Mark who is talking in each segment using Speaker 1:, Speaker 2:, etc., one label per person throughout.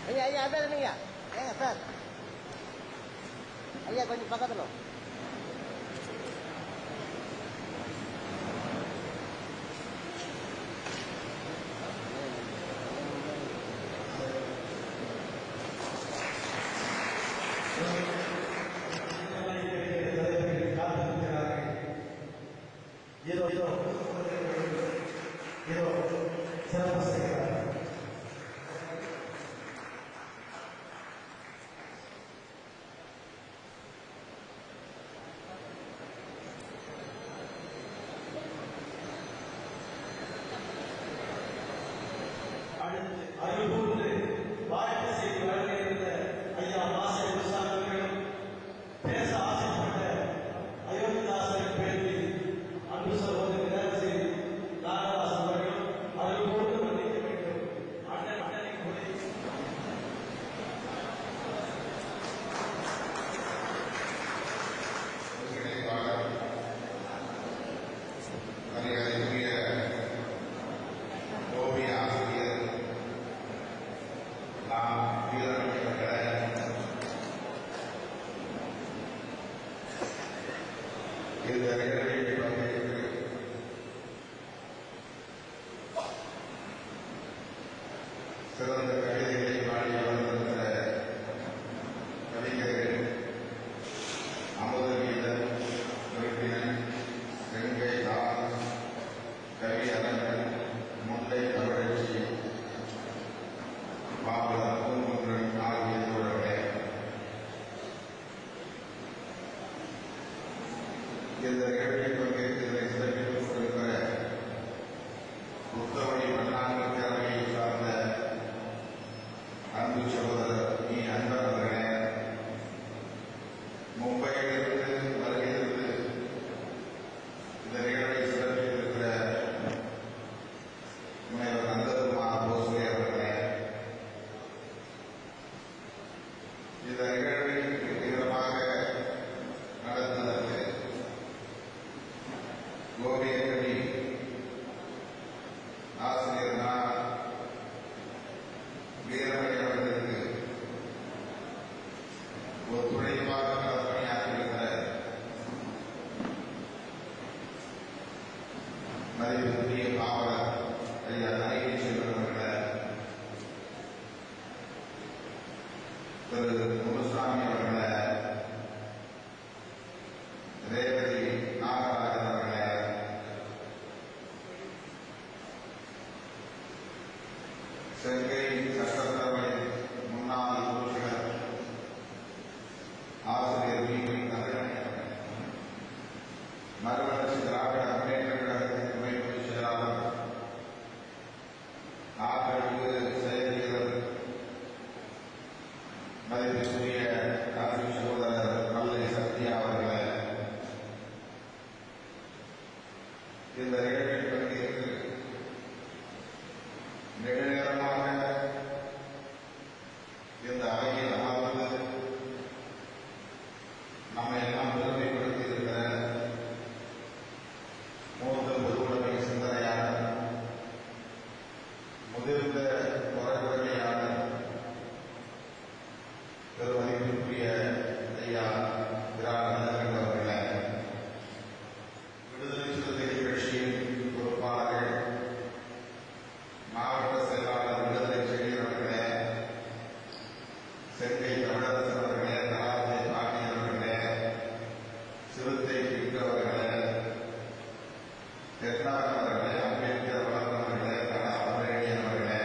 Speaker 1: ஐயா அதான் இல்லைங்க ஏங்க சார் ஐயா கொஞ்சம் பக்கத்தில்
Speaker 2: அறிவுறுந்து வாழ்க்கை செய்து வழங்கியிருந்த ஐயா மாச விவசாயிகளும் பேச ஆசைப்பட்ட அயோத்திதாசரின் பேட்டி அன்பு சகோதரி நிரசி நாகராசன் அவர்களும் அறிவுறுந்து மன்னிக்க வேண்டும். அண்ணனை மொழி
Speaker 3: மரியாதைக்குரிய ஓவிய ஆசிரியர் வீரமணியவர்கள இந்த நிகழ்வில் பங்கேற்று சிறந்த கவிதைகளை பாடி வந்திருக்கிற கவிஞர்கள் அமுதவீதன் உறுப்பினர் செங்கை தாஸ் கவி அரங்கன் முல்லை தமிழச்சி பாவலர் பூங்குன்றன் ஆகிய தோழர்களே, இந்த நிகழ்வில் பங்கேற்று இதை சிறப்பித்துக் கொண்டிருக்கிற புத்தவழி பன்னாங்கு திறமையை சார்ந்த அன்பு சகோதரர் அன்பர் அவர்களே, மும்பையிலிருந்து வருகிறது இந்த நிகழ்வை சிறப்பித்திருக்கிற முனைவர் நந்தகுமார் போஸ்லே அவர்களே, இந்த நிகழ்வை தீவிரமாக நடத்துவதற்கு கோவியக்கவி ஆசிரியர் வீரமணி அவர்களுக்கு ஒத்துழைப்பாக பணியாற்றியிருக்கிற மதிப்புக்குரிய பாவலர் ஐயா நரேந்திர செல்வன் அவர்கள, திரு முனுசாமி அவர்கள, ரேவதி நாகராஜன் அவர்கள, செங்கை சட்டப்பேரவை முன்னாள் உறுப்பினர் ஆசிரியர் தமிழன் மறுமலர்ச்சி திராவிட முன்னேற்ற கழகத்தின் துணை பொதுச் செயலாளர் ஆதரவு செயலியர் மதிப்பிற்குரிய அன்பு சகோதரர் மல்லை சத்யா அவர்களை, இந்த நிகழ்வில் பங்கேற்று நெடுநேரமாக இந்த அவையில் அமர்ந்து நம்மை எல்லாம் பெருமைப்படுத்தி இருக்கிற மூத்த பொதுவுடைமை சிந்தனையாளர், முதிர்ந்த உரையாளர், பெருமதிப்பிற்குரிய ஐயா திராவிட அவர்களே, விடுதலை சிறுத்தைகள் கட்சியின் பொறுப்பாளர்கள், மாவட்ட செயலாளர் விடுதலை செழியர் அவர்களே, செங்கை தமிழரசன் அவர்களே, தலாஜை பாண்டியன் அவர்களே, சிறுத்தை பிக்கு அவர்களே, தென்னாகன் அவர்களே, அம்பேத்கர் வளர்ந்த அவர்களே, அமரேணியன் அவர்களே,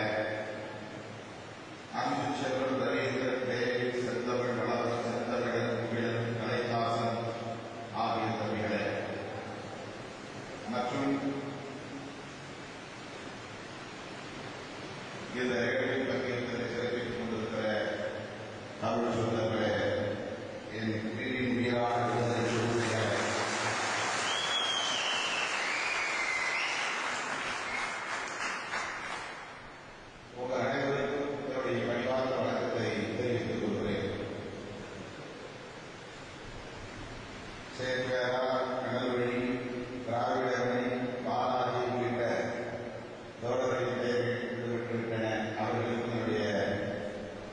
Speaker 3: அன்பு செல்வன் ரவீந்திரன் தேவி செந்தமிழ் வளர்ந்த செந்தமிழன் கலைதாசன் சேத்வேரா, கடல்வழி, திராவிடமணி, பாலாஜி உள்ளிட்ட தோழர்களின் பெயர்கள் ஈடுபட்டுவிட்டன. அவர்களுக்கு என்னுடைய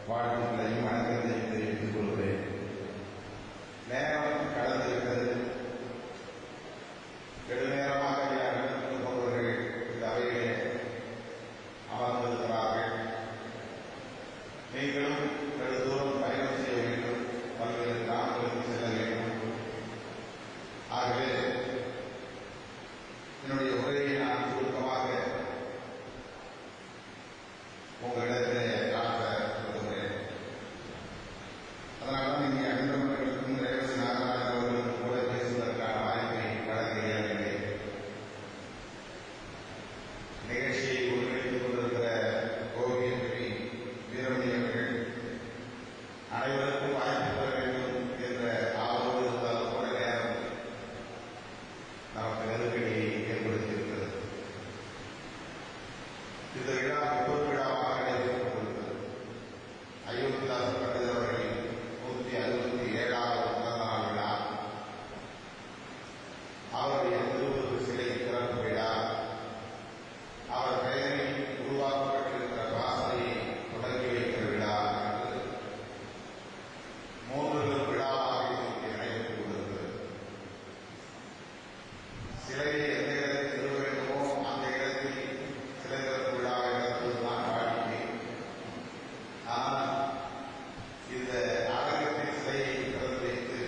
Speaker 3: வாழ்த்துக்களையும் வணக்கத்தையும் தெரிவித்துக் கொள்கிறேன். நேரம் கடந்திருக்கிறது. நெடுநேரமாக நடந்து போபவர்கள் இந்த அவையிலே அமர்ந்திருக்கிறார்கள். நீங்களும் நெடுதூரம் பயணம் செய்ய வேண்டும், பல்வேறு கிராமங்களுக்கு செல்ல வேண்டும். ஆகவே என்னுடைய உரையை நான் சுருக்கமாக உங்களிடத்திலே காட்ட விரும்புகிறேன். அதனால்தான் இங்கே அன்பர்களுக்கும் ரேவதி நாகராஜன் அவர்களுக்கும் கூட பேசுவதற்கான வாய்ப்பை வழங்குகிறேன். நிகழ்ச்சியை ஒருங்கிணைத்துக் கொண்டிருக்கிற கோவியத்திரி வீரமணி அவர்கள் அனைவருக்கும் வாய்ப்பு பெற வேண்டும் என்ற ஆவலோடு இருந்தாலும் கூட நேரம் நமக்கு நெருக்கடியை ஏற்படுத்தியிருக்கிறது. இந்த விழா எப்போது விழாவாக நடைபெற்றுக் கொண்டிருக்கிறது. அயோத்திதாசர் பண்டிதர் அவர்களின் 167வது பிறந்தநாள் விழா, அவருடைய திருவுருவ சிலை திறப்பு விழா, அவர் பெயரில் உருவாக்கப்பட்டிருக்கிற வாசலையை தொடங்கி வைக்கிற விழா என்று 3 விழாவாக இங்கே நடைபெற்றுக் கொண்டிருக்கிறது. சிலையை எந்த இடத்தில் நிறுவ வேண்டுமோ அந்த இடத்தில் சிலை திறப்பு விழாவை நடத்துவதுதான் வாடிக்கை. ஆனால் இந்த அரங்கத்தில் சிலையை திறந்து வைத்து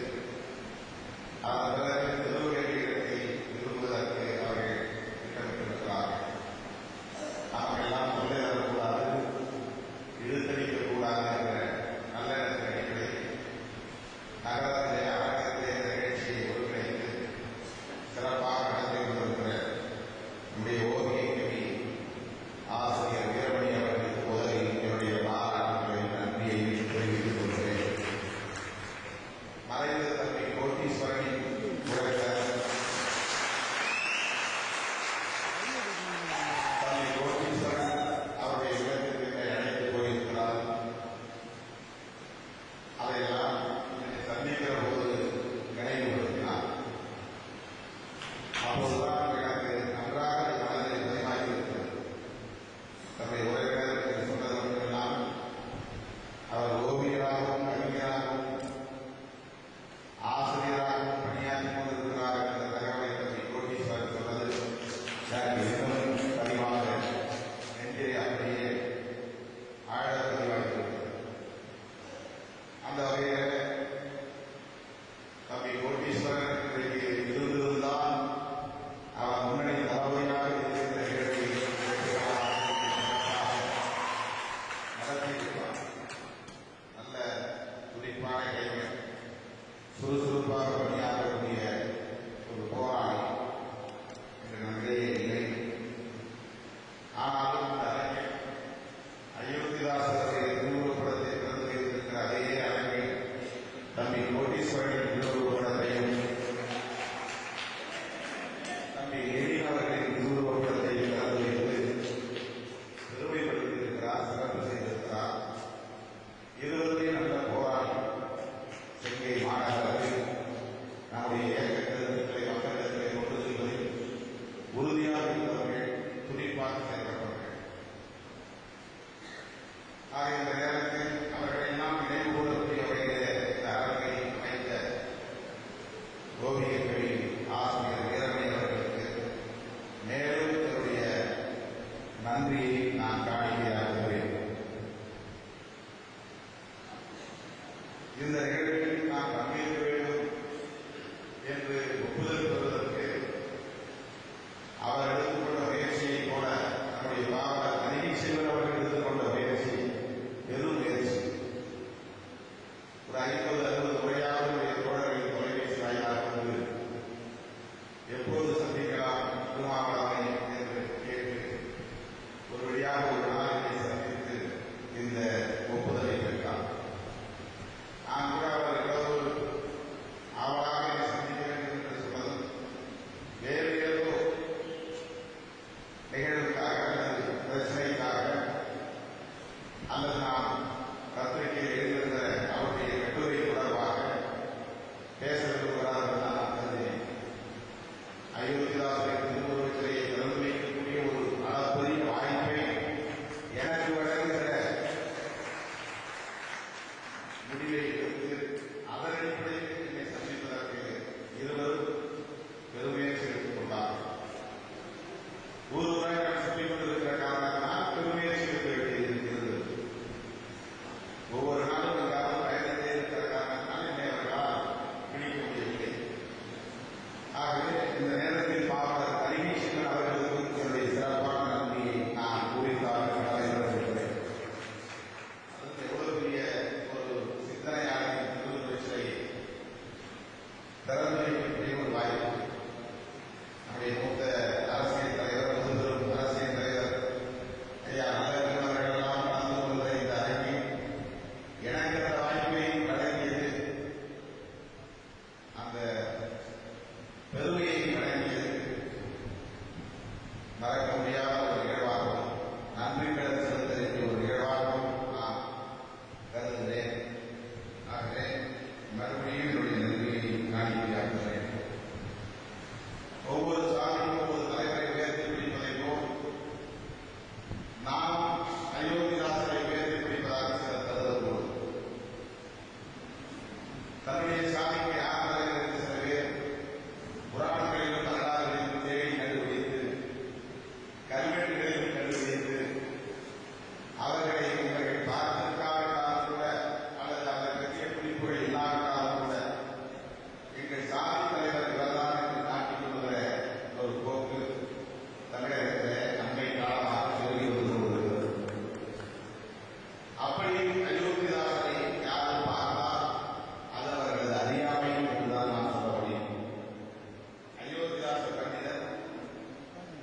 Speaker 3: அதன் பிறகு நிறுவ வேண்டிய இடத்தில் நிறுவுவதற்கு அவர்கள் திட்டமிட்டிருக்கிறார்கள். நமக்கெல்லாம் சொல்ல வரக்கூடாது, இழுத்தடிக்கக்கூடாது என்ற நல்ல அடிப்படையில் நகரத்திலே அரங்கத்திலே இந்த நிகழ்ச்சியை ஒருங்கிணைத்து சிறப்பாக நடத்தி கொண்டிருக்கிற நம்முடைய ஓவிய கவி ஆசிரியர் வீரமணி அவர்களுக்கு முதலில் என்னுடைய பாராட்டுகளையும் நன்றியையும் தெரிவித்துக் கொள்கிறேன். மறைந்த தம்பி கோட்டீஸ்வரனின் தம்பி கோட்டீஸ்வரன் அவருடைய இல்லத்திற்கு அழைத்து போயிருக்கிறார். அதையெல்லாம் சந்திக்கிற போது நினைவுபடுத்தினார். அப்போதுதான் எனக்கு நன்றாக மனதில் பதிவாகி இருக்கிறது. தன்னுடைய உறவினர் சொன்னது மட்டுமெல்லாம் அவர் ஓவியராகவும் கவிஞராகவும் ஆசிரியராகவும் பணியாற்றிக் கொண்டிருக்கிறார் என்ற தகவலை தம்பி கோட்டீஸ்வரன் சொன்னது எனக்கு இன்னும் பதிவாக நெஞ்சிலே அப்படியே ஆழ பதிவாகியிருக்கிறது. அந்த வகையில் தம்பி கோட்டீஸ்வரன் இன்றைக்கு இருந்திருந்தால் அவர் முன்னணி தலைவராக இருந்த நிகழ்ச்சியில் நடத்தியிருப்பார். நல்ல துடிப்பான இளைஞர், சுறுசுறுப்பாக பணியாற்றக்கூடிய ஒரு போராளி என்ற நிலையே இல்லை. ஆனாலும் இந்த அறிஞர் அயோத்திதாசருடைய திருவுருவப்படத்தை திறந்து வைத்திருக்கிற அதே அரங்கில் தம்பி கோட்டீஸ்வரனின் திருவுருவப்படத்தையும் தம்பி லெனின் அவர்களின் திருவுருவப்படத்தை திறந்து வைத்து பெருமைப்படுத்தியிருக்கிறார், சிறப்பு செய்திருக்கிறார். இருவருமே நல்ல போராளி. செங்கை மாநகரத்தில் நம்முடைய இயக்க கருத்துக்களை மக்களிடத்திலே கொண்டு செல்வதில் உறுதியாக இருந்தவர்கள், துடிப்பாக செயல்பட்டவர்கள். ஆக இந்த நேரத்தில் அவர்களெல்லாம் நினைவு கூறக்கூடிய வகையிலே இந்த அரங்கை அமைத்த ஓவிய கவி ஆசிரியர் வீரமணி அவர்களுக்கு மேலும் என்னுடைய நன்றியை நான் காணிக்கையாக்குகிறேன். இந்த நிகழ்வில் நான் பங்கேற்க வேண்டும் என்று ஒப்புதல் பெறுவதற்கு அவர் எடுத்துக்கொண்ட முயற்சியை போல நம்முடைய பாவலர் தனிச்செல்வன் அவர்கள் எடுத்துக்கொண்ட முயற்சி பெரும் முயற்சி. ஒரு 50-60 முறையாவது தோழர்களின் தொலைபேசி வாயிலாக கொண்டு திறந்து வைக்கக்கூடிய ஒரு வாய்ப்பு. நம்முடைய மூத்த அரசியல் தலைவர், முதல்வரும் அரசியல் தலைவர் ஐயா நல்லவர்கள் அவர்களெல்லாம் கலந்து கொள்கிற இந்த அரங்கில் எனக்கு அந்த வாய்ப்பை வழங்கியது, அந்த பெருமையை வழங்கியது மறக்க முடியாத ஒரு நிகழ்வாகவும் நன்றி கடன் செலுத்த வேண்டிய ஒரு நிகழ்வாகவும் நான் கருதுகிறேன். ஆகவே மறுபடியும் என்னுடைய நன்றியை காணிக்கையாக்குகிறேன். ஒவ்வொரு சாதிக்கும் ஒவ்வொரு தலைவரை உயர்த்தி பிடிப்பதை போல் நாம் அயோத்திதாசரை உயர்த்தி பிடிப்பதாக சிலர் கருதக்கூடும். தன்னுடைய சாதிக்கு யார் தலைவர் என்று சில பேர் புராணங்களிலும் வரலாறுகளிலும் தேடி கண்டுபிடித்து கல்வெட்டுகளிலும் கண்டுபிடித்து அவர்களை உங்கள் பார்த்திருக்காவிட்டாலும் கூட அல்லது அதை பற்றிய குறிப்புகள் இல்லாவிட்டாலும் கூட எங்கள் சாதி தலைவர் இவர்தான் என்று காட்டிக் கொள்கிற ஒரு போக்கு தமிழகத்தில் அண்மை காலமாக சொல்லி வந்து கொண்டிருக்கிறது. அப்படி அயோத்திதாசரை யாரும் பார்த்தால் அது அவர்களது அறியாமை என்றுதான் நான் சொல்ல முடியும். அயோத்திதாச பண்டிதர்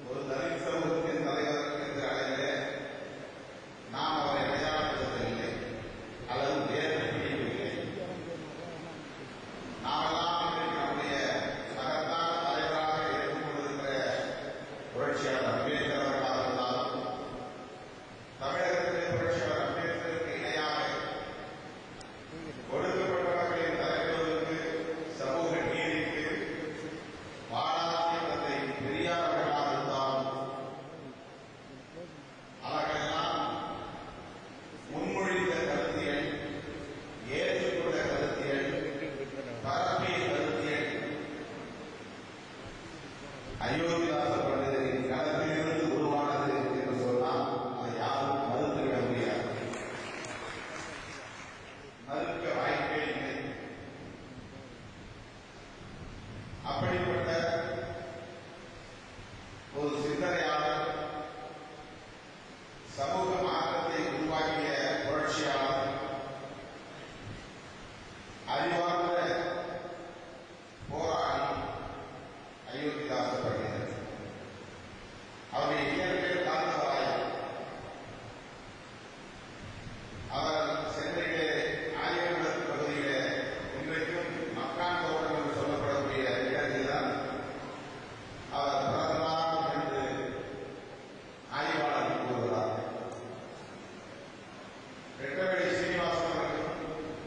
Speaker 3: ஒரு தலித் சமூகத்தின் தலைவர் என்ற அளவிலே நாம் அவரை அடையாளப்படுத்தவில்லை அல்லது வேறு பிடிக்கவில்லை. நாமெல்லாம் இன்றைக்கு நம்முடைய மகத்தான தலைவராக இருந்து கொண்டிருக்கிற புரட்சியாளர் அம்பேத்கர் அவர்களாக இருந்தாலும் தமிழகத்திலே புரட்சியாளர் அம்பேத்கருக்கு இணையாக ஒடுக்கப்பட்டவர்களின் தலைவர்களுக்கு சமூக நீதிக்கு வாழாத்திய தந்தை பெரியார் அவர்களாக இருந்தாலும் அவர்களெல்லாம் முன்மொழிந்த கருத்தியல், ஏற்றுக்கொண்ட கருத்தியல், பரப்பிய கருத்தியல் அயோத்திதாச பண்டிதரின் களத்திலிருந்து உருவானது என்று சொன்னால் அதை யாரும் மறுத்துவிட முடியாது. மறுக்க வாய்ப்பே இல்லை. அப்படிப்பட்ட ஒரு சிந்தனையாளர், சமூக மாற்றத்தை உருவாக்கிய புரட்சியாளர், அறிவார்ந்த போராளி அயோத்திதாச பண்டிதர். அவருடைய இயற்கை காந்தராய் அவர் சென்னையிலே ஆரியகுளம் பகுதியிலே இன்றைக்கும் மக்கான் தோட்டம் என்று சொல்லப்படக்கூடிய இடத்தில்தான் அவர் பிறந்தார் என்று ஆய்வாளர்கள் கூறுகிறார். ரெட்டவேலி சீனிவாசன் அவர்களும்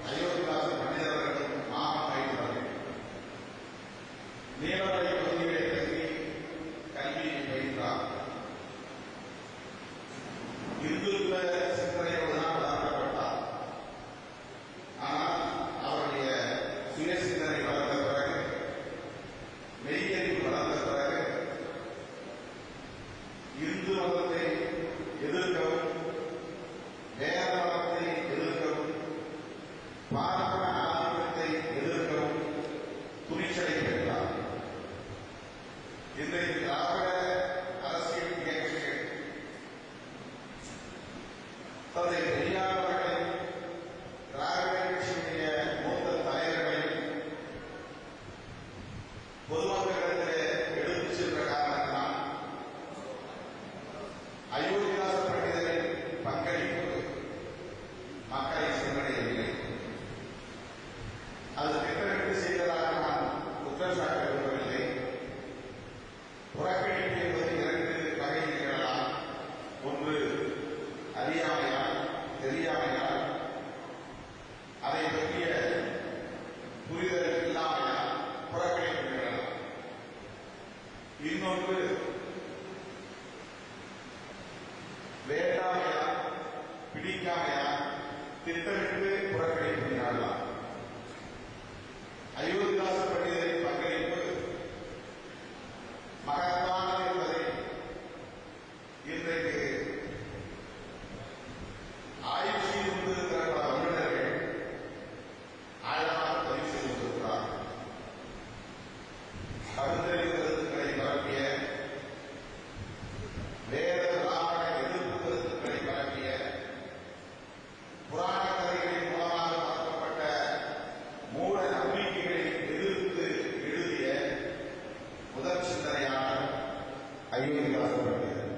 Speaker 3: அயோத்திதாச பண்டிதர் அவர்களும் மாமன் பயின்றவர்கள். நீலமலை பகுதியிலே தங்கி கல்வியை பயின்றார். இந்துத்துவ சிந்தனையோடு தான் வளர்க்கப்பட்டார். ஆனால் அவருடைய சுய சிந்தனை வளர்ந்த பிறகு, மெய்யறிவு வளர்ந்த பிறகு இந்து மதத்தை எதிர்க்கவும், வேத மதத்தை எதிர்க்கவும், பார்ப்பன ஆதிக்கத்தை எதிர்க்கவும் துணிச்சலை பெற்றார். இன்றைக்கு திராவிட அரசியல் இயக்கங்கள் தந்தை பெரியார் அவர்களை, திராவிட கட்சியுடைய மூத்த தலைவர்களை பொதுமக்களிடத்திலே எடுத்துச் சென்ற காரணத்தினால் அயோத்திதாச பண்டிதரின் பங்களிப்பு மக்களை சென்றடையவில்லை. அது திட்டமிட்டு செய்ததாக நான் குற்றம் சாட்ட விரும்பவில்லை. புறக்கணிப்பு என்பது இரண்டு வகையில் நிகழலாம். ஒன்று அறியாமையால், தெரியாமையால், அதை பற்றிய புரிதல் இல்லாமையால் புறக்கணிப்பு நிகழலாம். அயோத்திதாசர் பண்டிதர்.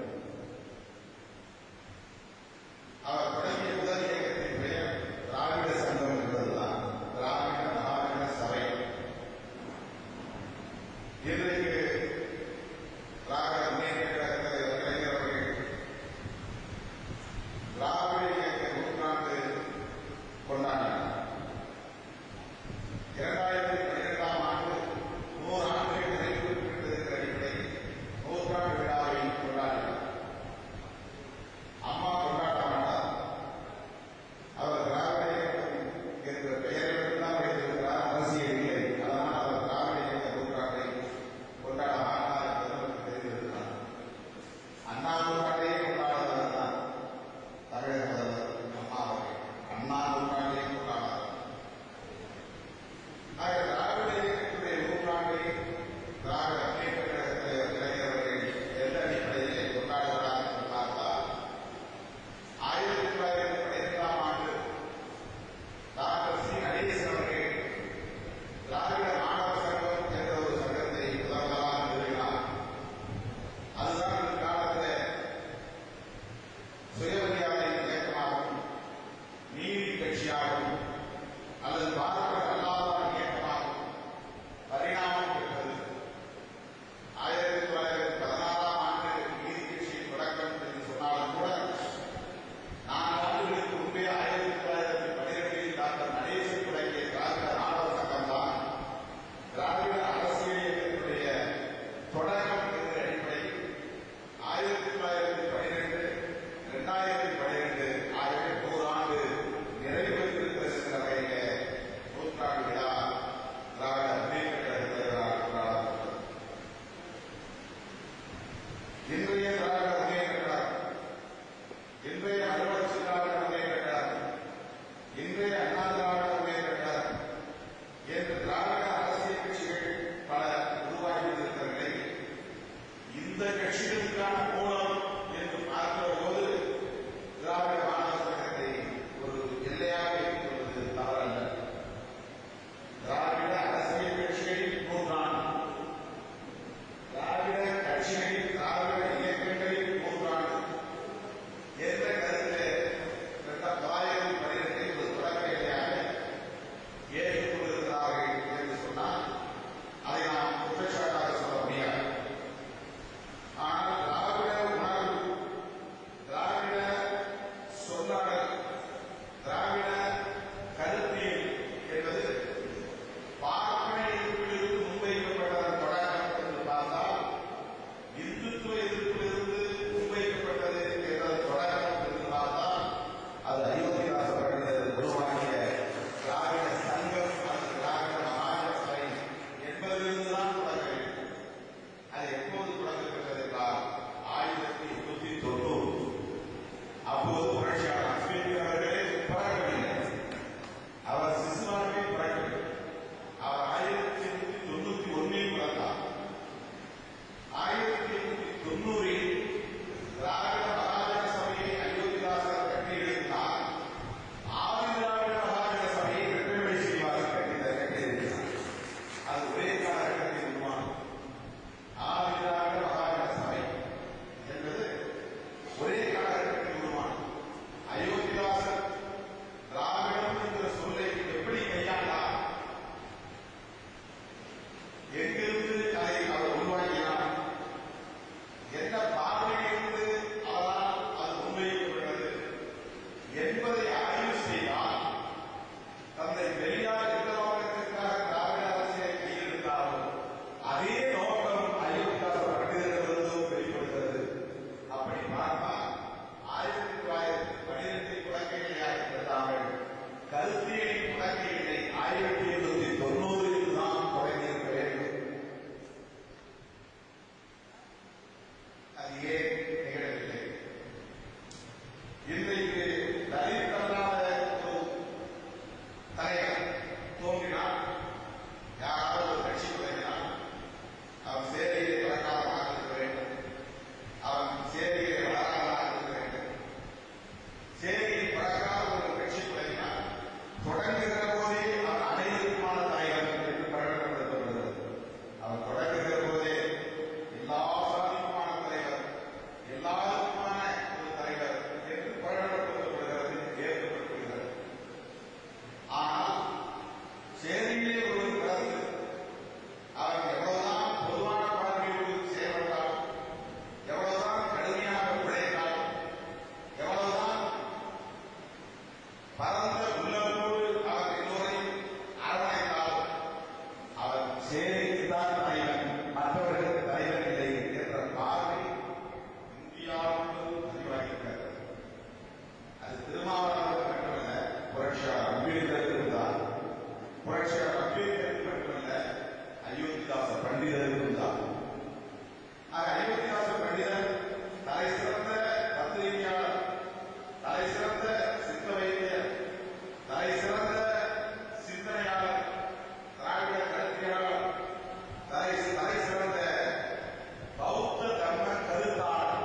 Speaker 3: அவர் தொடங்கிய முதல் இயக்கத்தின் பெயர் திராவிட சங்கம் என்பதுதான் திராவிட மகாஜன சபை. இன்றைக்கு திராவிட முன்னேற்ற கழக கலைஞர் அவர்கள் திராவிட இயக்க நூற்றாண்டு கொண்டாடினார். 2012ஆம் ஆண்டு 100 ஆண்டுகள் நிறைவு பெற்றிருக்கிற அடிப்படையில் நூற்றாண்டு விழாவை கொண்டாடினார். அம்மா கொண்டாட மாட்டார். அவர் திராவிட இயக்கம் என்ற பெயரை மட்டும்தான் வைத்திருக்கிறார், அரசியல் இல்லை. அதனால் அவர் திராவிட இயக்க நூற்றாண்டை கொண்டாட மாட்டார் என்பது நமக்கு தெரிந்திருக்கிறார். அண்ணா நூற்றாண்டையே கொண்டாடுவதுதான் தமிழக முதல்வர் அம்மா அவர்கள். அண்ணா நூற்றாண்டையே கொண்டாடுவார். திராவிட இயக்கத்துடைய நூற்றாண்டை திராவிட முன்னேற்ற கழக தலைவர் கலைஞர் அவர்கள் எந்த அடிப்படையிலே கொண்டாடுகிறார் என்று பார்த்தால் 1912ஆம் ஆண்டு டாக்டர் சி. நடேசன் அவர்கள் திராவிட மாணவர் சங்கம் என்ற ஒரு சங்கத்தை முதல்வராக நிறுவினார். அதுதான் இந்த காலத்தில் சுயமரியாதை இயக்கமாகவும் நீதி கட்சியாகவும் அல்லது பார்ப்பன அல்லாத இயக்கமாகவும் பரிணாமம் பெற்றது. 1914ஆம் ஆண்டு நீதி கட்சியின் தொடக்கம் என்று சொன்னாலும் கூட 4 ஆண்டுகளுக்கு முன்பே 1912இல் டாக்டர் நடேசன் தொடங்கிய திராவிட மாணவர் சங்கம்தான் திராவிட அரசியல் இயக்கத்துடைய தொடக்கம் என்ற அடிப்படையில் 1912, 2012 ஆகிய 100 ஆண்டு நிறைவேற்றிருக்கிற சில வகையில நூற்றாண்டு விழா திராவிட முன்னேற்ற கழக தலைவரால் கொண்டாடப்பட்டது. இன்றைய திராவிட முன்னேற்ற கழகம், இன்றைய மறுமலர்ச்சி திராவிட முன்னேற்ற கழகம், இன்றைய அண்ணா திராவிட முன்னேற்ற கழகம் என்று திராவிட அரசியல் கட்சிகள் பல உருவாகியிருக்கிற நிலையில் இந்த கட்சிகளுக்கான மூலம் என்று பார்க்கிற போது திராவிட மாணவர் சங்கத்தை ஒரு எல்லையாக வைத்துக் கொள்வது தவறல்ல. திராவிட அரசியல் கட்சிகளின் நூற்றாண்டு, திராவிட கட்சிகளின் திராவிட இயக்கங்களின் நூற்றாண்டு என்ற கருத்தை 2012 ஒரு தொடக்க எல்லையாக ஏற்றுக்கொண்டிருக்கிறார்கள் என்று சொன்னால் அதை நாம் குற்றச்சாட்டாக சொல்ல முடியாது. ஆனால் திராவிட உணர்வு, திராவிட சொல்லாடல், திராவிட கருத்தியல் என்பது பார்ப்பன எதிர்ப்பிலிருந்து முன்வைக்கப்பட்டதன் தொடக்கம் என்று பார்த்தால் இந்துத்துவ எதிர்ப்பிலிருந்து முன்வைக்கப்பட்டது என்பதன் தொடக்கம் என்று பார்த்தால் அது அயோத்திதாசர் பண்டிதர் உருவாக்கிய திராவிட சங்கம் அல்லது திராவிட மகாஜன சபை என்பதிலிருந்துதான் தொடங்க வேண்டும். அது எப்போது தொடங்கப்பட்டது என்றால் 1890. அப்போது புரட்சியாளர் அம்பேத்கர் அவர்களே பிறக்கவில்லை. அவர் சிசுவாகவே பிறக்கவில்லை. அவர் 1891 பிறந்தார். 1890 திராவிட மகாஜன சபையை அயோத்திதாசர் கட்டி எழுதினார். ஆதி திராவிட மகாஜன சபையை வெற்றிமலை சீனிவாசன் கட்டியிருக்கிறார். அது ஒரே காலகட்டத்தில் உருவானது. ஆதி திராவிட மகாஜன சபை என்பது ஒரே காலகட்டத்தில் உருவானது. அயோத்திதாசர் திராவிடம் என்ற சொல்லை எப்படி கையாண்டார், எங்கிருந்து அதை அவர் உருவாக்கினார், எந்த பார்வையிலிருந்து அவரால் அது முன்வைக்கப்பட்டது என்பதை ஆய்வு செய்தால் தந்தை பெரியார் எந்த நோக்கத்திற்காக திராவிட அரசியலை கையெழுத்தாரோ அதே நோக்கம் அயோத்திதாசர் பண்டிதரிடமிருந்தும் வெளிப்படுகிறது. அப்படி பார்த்தால் 1912 தொடக்கையாக இருந்தார்கள். கருத்தியலின் தொடக்கைகளை 1890 தான் தொடங்கியிருக்க வேண்டும். ஏழைக்குத்தான் தலைவன், மற்றவர்களுக்கு தலைவன் இல்லை என்ற பார்வை இந்தியாவுக்கு பதிவாகியிருக்கிறது. அது திருமாவளவன் மட்டுமல்ல, புரட்சியாளர் அம்பேத்கருக்கும் தான், புரட்சியாளர் அம்பேத்கருக்கு மட்டுமல்ல, அயோத்திதாச பண்டிதருக்கும் தான். அயோத்திதாச பண்டிதர் தலை சிறந்த பத்திரிகையாளர், தலை சிறந்த சித்த வைத்தியர், தலை சிறந்த சிந்தனையாளர், திராவிட கருத்தியாளர், தலை சிறந்த பௌத்த தர்ம கருத்தாளர்,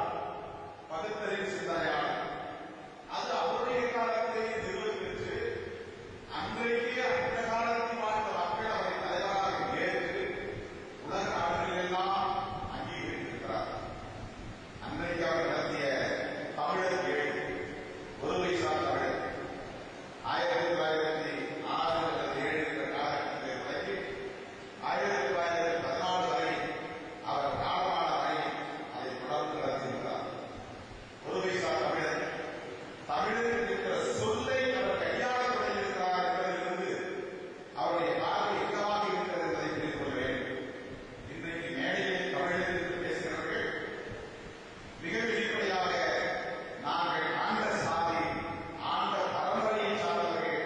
Speaker 3: பகுத்தறிவு சிந்தனையாளர். அது அவருடைய காலத்திலேயே நிறுவனம் பெற்று அன்றைக்கே அந்த காலத்தில் வாழ்ந்த மக்கள் அவரை தலைவராக ஏற்று உலக நாடுகளில் எல்லாம் அங்கீகரித்திருக்கிறார். அன்றைக்கு அவர் நடத்திய தமிழர் கேள்வி ஒருமை சார் தமிழர் 1906 அல்லது 7 என்ற காலகட்டத்தில் தொடங்கி 1914 வரை அவர் காலமான வரை அதை தொடர்ந்து நடத்தியிருக்கிறார். ஒருமை சார் தமிழர், தமிழர் என்கிற சொல்லை அவர் கையாள தொடங்கியிருக்கிறார் என்பதிலிருந்து அவருடைய பார்வை எங்கமாக இருக்கிறது என்பதை புரிந்து கொள்ள வேண்டும். இன்றைக்கு மேடையில் தமிழர் என்று பேசுகிறவர்கள் மிக வெளிப்படையாக நாங்கள் ஆண்ட சாதி, ஆண்ட பரம்பரையை சார்ந்தவர்கள்,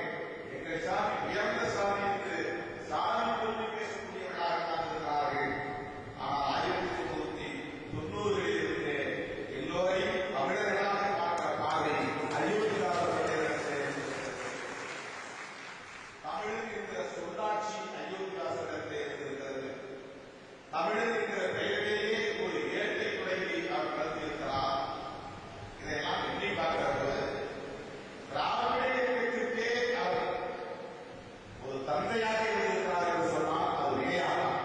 Speaker 3: எங்கள் சாதி உயர்ந்த சாதி என்று சாதி கொண்டு பேசக்கூடியவர்களாக இருக்கிறார்கள். ஆனால் 1990களில் இருந்து எல்லோரையும் தமிழர்களாக பார்க்கிற பார்வை அயோத்திதாசர் தமிழர் என்கிற சொல்லாட்சி அயோத்திதாசரிடத்திலே இருந்திருக்கிறது. தமிழர் என்கிற பெயரிலேயே ஒரு ஏட்டை தொடங்கி அவர் நடத்தியிருக்கிறார். இதையெல்லாம் எண்ணி பார்க்கிறபோது திராவிட இயக்கத்திற்கே அவர் ஒரு தந்தையாக இருந்திருக்கிறார் என்று சொன்னால் அது மிகையாகும்.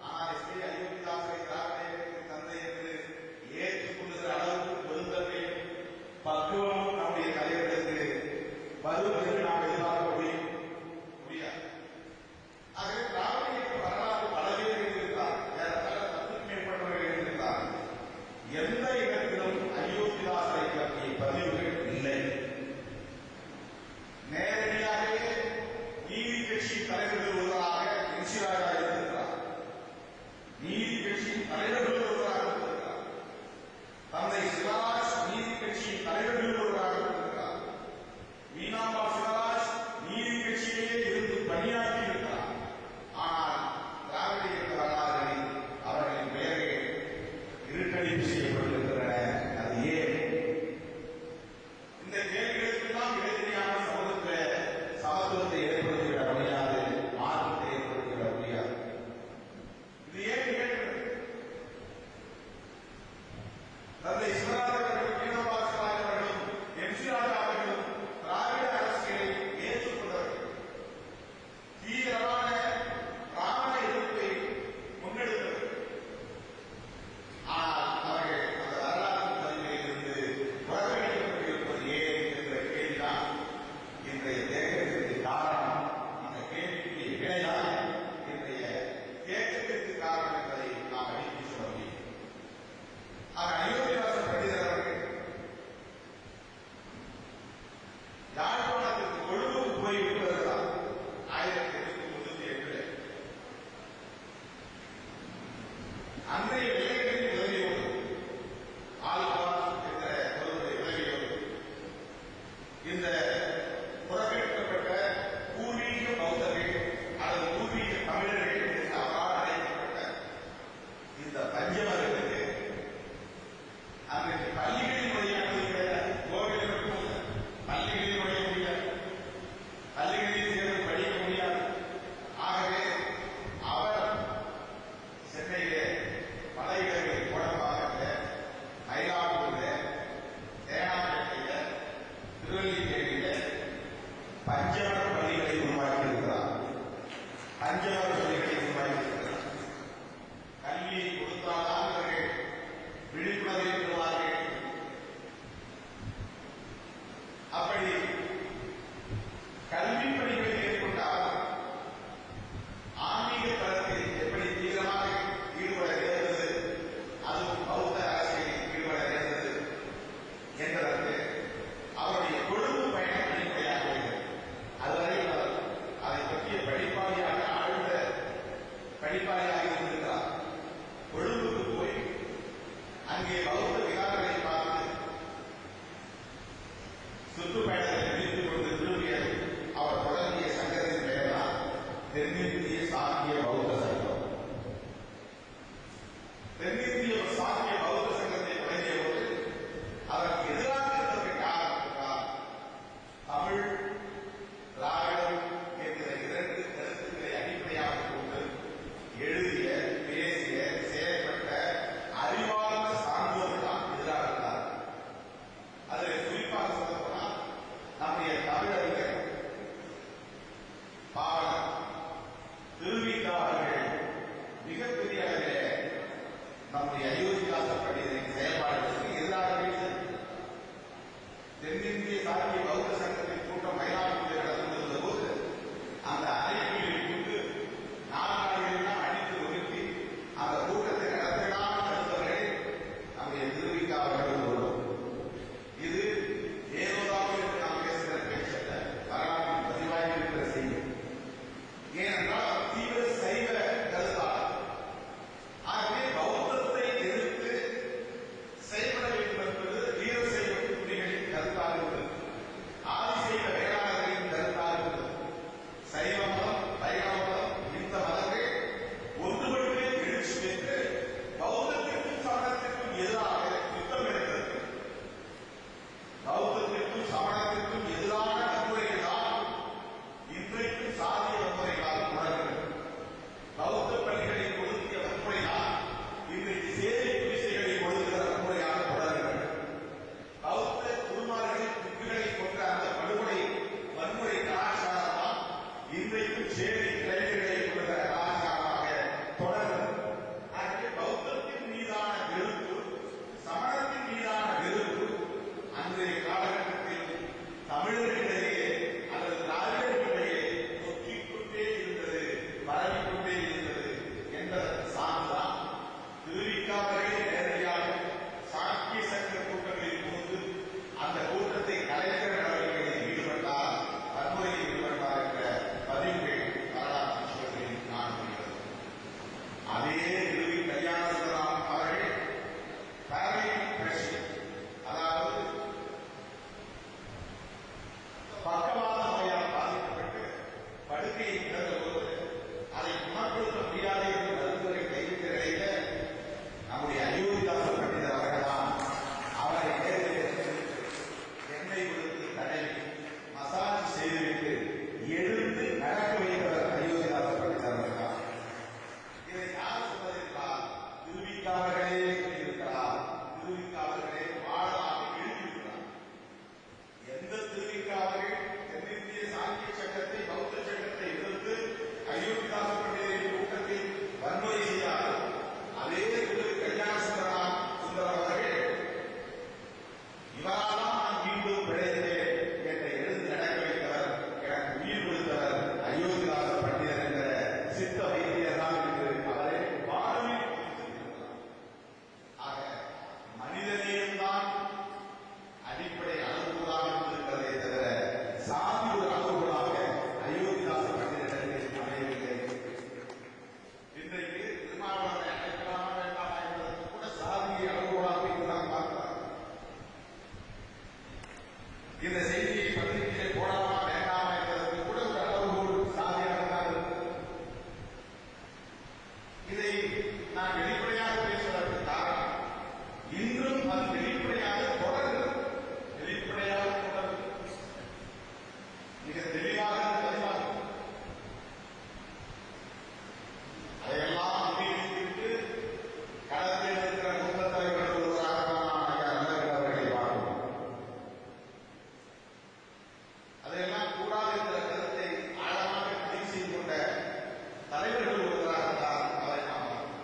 Speaker 3: ஆனால் ஸ்ரீ அயோத்திதாசரை திராவிட இயக்கத்தின் தந்தை என்று ஏற்றுக்கொள்ளுகிற அளவுக்கு பெருந்தன்மையும் பக்குவமும் நம்முடைய தலைவர்களுக்கு வருவதற்கு நாம் எதிர்பார்க்க முடியாது. ஆகவே திராவிட இயக்க வரலாறு பலவே இருந்திருக்கிறார். ஏறத்தாழ 10க்கும் மேற்பட்டவர்கள் இருந்திருக்கிறார். எந்த இடத்திலும் அயோத்திதாசரை பற்றிய பதிவுகள் இல்லை. நேரடியாகவே நீதி கட்சி தலைவர்கள் ஒருவராக என்சிராஜா இருந்திருக்கிறார். நீதி கட்சியின் தலைவர்கள் ஒருவராக இருந்திருக்கிறார். தந்தை சிவராஜ் நீதி கட்சியின் தலைவர்கள் ஒருவராக இருந்திருக்கிறார். மீனாம்பா சிவராஜ் நீதி கட்சியிலேயே இருந்து பணியாற்றி இருக்கிறார். ஆனால் திராவிட இயக்க வரலாறுகளில் அவர்களின் பெயர்கள் இருட்டடிப்பு செய்யப்பட்டிருக்கின்றன. அது ஏன்? இந்த கேள்விகளுக்கெல்லாம் விடை தெரியாமல் சமத்துவத்தை ஏற்படுத்திவிட முடியாது, மாற்றத்தை ஏற்படுத்திவிட முடியாது. இது ஏன் நிகழ்கிறது? தந்தை சிவராஜ் அவர்களும் மீனாம்பா சிவராஜ் அவர்களும் எம்ஜிஆர் அவர்களும் திராவிட அரசியலை ஏற்றுக்கொண்டவர்கள், தீவிரமான பிராமண எதிர்ப்பை முன்னெடுத்தவர்கள். ஆனால் அவர்கள் அந்த வரலாற்று பதிவில் இருந்து புறக்கணிக்கப்பட்டிருப்பது ஏன் என்ற கேள்விதான் இன்றைய தேக்கத்திற்கு காரணம். அந்த கேள்விக்கு விடைதான் இன்றைய தேக்கத்திற்கு காரணம் என்பதை நாம் அடித்து சொல்ல முடியும். அயோத்திதாச பண்டிதர் அவர்கள் யாழ்ப்பாணத்திற்கு கொழும்புக்கு போய்விட்டு வருகிறார் 1898. அன்றைய இளைஞரின் உதவியோடு, ஆல்பாஸ் என்ற ஒருவருடைய உதவியோடு இந்த புறக்கணிக்கப்பட்ட பூர்வீக பௌத்தர்கள் அல்லது பூர்வீக தமிழர்கள் என்று அவரால் அழைக்கப்பட்ட இந்த பஞ்சமர்களுக்கு அன்றைக்கு பள்ளிகளில் நுழைய அனுமதி கிடையாது. கோவிலில் மட்டுமல்ல, பள்ளிகளில் நுழைய முடியாது, பள்ளிகளில் சேர்ந்து படிக்க முடியாது. ஆகவே அவர் சென்னையிலே பழைய அறிவாளியாக இருந்திருக்கிறார். கொழும்புக்கு போய் அங்கே பௌத்த விகாரங்களை பார்த்து சுற்றுப்பயணத்தை முடித்துக் கொண்டு திரும்பிய அவர் தொடங்கிய சங்கத்தின் பெயர்தான் தென்னிந்திய சாக்கிய பௌத்த சங்கம். தென்னிந்திய சாக்கிய பௌத்த சங்கத்தை தொடங்கிய போது அதற்கு எதிராக இருந்ததற்கு காரணம் என்றால் தமிழ் திராவிடம் என்கிற இரண்டு கருத்துக்களை அடிப்படையாக கொண்டு எழுதிய பேசிய செயல்பட்ட அறிவார்ந்த சான்றோர்கள் தான் எதிராக இருந்தார். அதில் குறிப்பாக சொல்லப்போனால் நம்முடைய தமிழர்கள் பாவலர் திருவிக்கா அவர்கள் மிகப்பெரிய அளவிலே நம்முடைய அயோத்திதாச பண்டிதரின் செயல்பாடுகளுக்கு எதிராக தென்னிந்திய சாக்கிய பௌத்த சங்கத்தின் கூட்டம் மயிலாடுதுறையில் நடந்து போது அந்த அறிக்கையை கொண்டு நாடுகளெல்லாம் அடித்து ஒதுக்கி அந்த கூட்டத்தை நடத்தலாம் தடுத்தவர்கள் நம்முடைய திருவிக்கா அவர்கள் வரும். இது ஏதோதான் என்று நாம் பேசுகிற பேச்சல்ல, வரலாற்றில் பதிவாகி இருக்கிற செய்தி. ஏனென்றால் தீவிர சைவ கருத்தாளர். ஆகவே பௌத்தத்தை எதிர்த்து செயல்பட வேண்டும் என்பது வீர சைவ குடிகளின் கருத்தாக இருந்தது. ஆதிசைவ வேளாளர்களின் கருத்தாக இருந்தது. சைவ மதம், வைணவ மதம், இந்த மதங்கள் ஒன்றுபட்டு எழுச்சி பெற்று பௌத்தத்திற்கும் சமணத்திற்கும் எதிராக யுத்தம் எடுத்தது. பௌத்தத்திற்கும் சமணத்திற்கும் எதிரான வன்முறைகள் தான் இன்றைக்கும் சாதிய வன்முறைகளாக உணர்கிறது. பௌத்த பள்ளிகளை கொடுக்கிய வன்முறைதான் இன்றைக்கு சேரி குடிசைகளை கொடுக்கிற வன்முறையாக தொடர்கிறது. பௌத்த குருமார்களின் புக்குகளை கொண்ட அந்த படுகொலை வன்முறை கலாச்சாரம் தான் இன்றைக்கும் சேரி கிளைகளை கொடுக்கிற கலாச்சாரமாக தொடர்கிறது. ஆகவே பௌத்தத்தின் மீதான வெறுப்பு, சமணத்தின் மீதான வெறுப்பு அன்றைய காலகட்டத்தில் தமிழர்களிடையே அல்லது திராவிடர்களிடையே தொற்றிக்கொண்டே இருந்தது, பரவிக்கொண்டே இருந்தது என்பதற்கு சான்றுதான் திருவிக்காவர்களே நேரடியாக சாக்கிய சங்க கூட்டங்களின் போது அந்த கூட்டத்தை கலைக்கிற நடவடிக்கைகளில் ஈடுபட்டார், வன்முறையில் ஈடுபட்டார் என்ற பதிவுகள் வரலாற்று சூழலில் காண முடிகிறது. அதே திருவி கல்யாண சுந்தரம் அவர்கள் பேரலிட்டிக் பிரஷர், அதாவது பக்கவாத நோயால் பாதிக்கப்பட்டு படுக்கையை கிடந்த போது அதை குணப்படுத்த முடியாது என்று மருத்துவரை கைவிட்ட நிலையில நம்முடைய அயோத்திதாச பண்டிதர் அவர்கள்தான் அவரை நேரில் எண்ணெய் கொடுத்து தடவி மசாஜ் செய்துவிட்டு எழுந்து நடக்க வைத்தவர் அயோத்திதாச பண்டிதர் அவர்கள். இதை யார் சொன்னதென்றால் திருவிக்காவர்களே சொல்லியிருக்கிறார். திருவிக்காவர்களே வாழாக எழுதியிருக்கிறார். எந்த திருவிக்காவர்கள் தென்னிந்திய சாங்கிய சட்டத்தை, பௌத்த சட்டத்தை எதிர்த்து அயோத்திதாச பண்டிதரின் கூட்டத்தில் வன்முறை செய்தார். அதே திரு கல்யாண சுந்தரம் அவர்கள் இவரால் நான் மீண்டும் பிழைத்தேன் என்று எழுந்து நடக்க வைத்தவர், எனக்கு உயிர் கொடுத்தவர் அயோத்திதாச பண்டிதர் என்ற சித்த வைத்தியர் தான் என்று அவரை வாழ்வில் குறித்திருக்கிறார். ஆக மனிதநேயம்தான் அடிப்படை அளவுகோலாக இருந்திருக்கிறதே தவிர சாதி ஒரு அளவுகோலாக அயோத்திதாச பண்டிதர்கள் அமையவில்லை. இன்றைக்கு திருமாவளவனை அழைக்கலாமா வேண்டாமா என்பதற்கு கூட சாதியை அளவுகோலாக இதுதான் பார்க்கிறார். இந்த செய்தியை பத்திரிகையிலே போடாமா வேண்டாமா என்பதற்கு கூட ஒரு அளவுகோல் சாதியாக தான் இருக்கிறது. இதை நான் வெளிப்படையாக பேசுவதற்கு காரணம் இன்றும் அது வெளிப்படையாக தொடர்கிறது. வெளிப்படையாக தொடர்கிறது. மிக தெளிவாக பதிவாகும். அதையெல்லாம் நிரூபித்து களத்தில் இருக்கிற மூத்த தலைவர்கள் ஒருவராக நான் ஐயா நல்லவர் அவர்களை பார்க்கிறோம். அதையெல்லாம் கூடாது என்ற கருத்தை ஆழமாக பதிவு செய்து கொண்ட தலைவர்கள் ஒருவராக தான் அவரை நாம் பார்க்கிறோம்.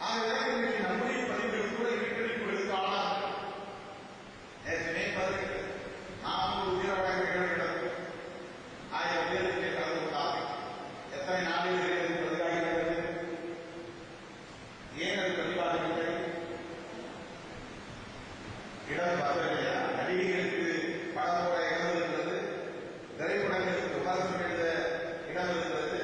Speaker 3: ஆகவே இன்றைக்கு நம்முடைய பதிவுகள் கூட இடைவெளிக்கு எடுத்தாலும் நேற்று பதிவு நாம் உயிர வழங்குகிறோம். 1000 பேருக்கு கலந்து கொண்டார். எத்தனை நாடுகளில் பதிவாகிறது? ஏன் அது பதிவாகிறது? இடம் பார்க்கலையா? நடிகைகளுக்கு படம் போட இடம் இருக்கிறது, திரைப்படங்களுக்கு விமர்சனம் எழுத இடம் இருக்கிறது,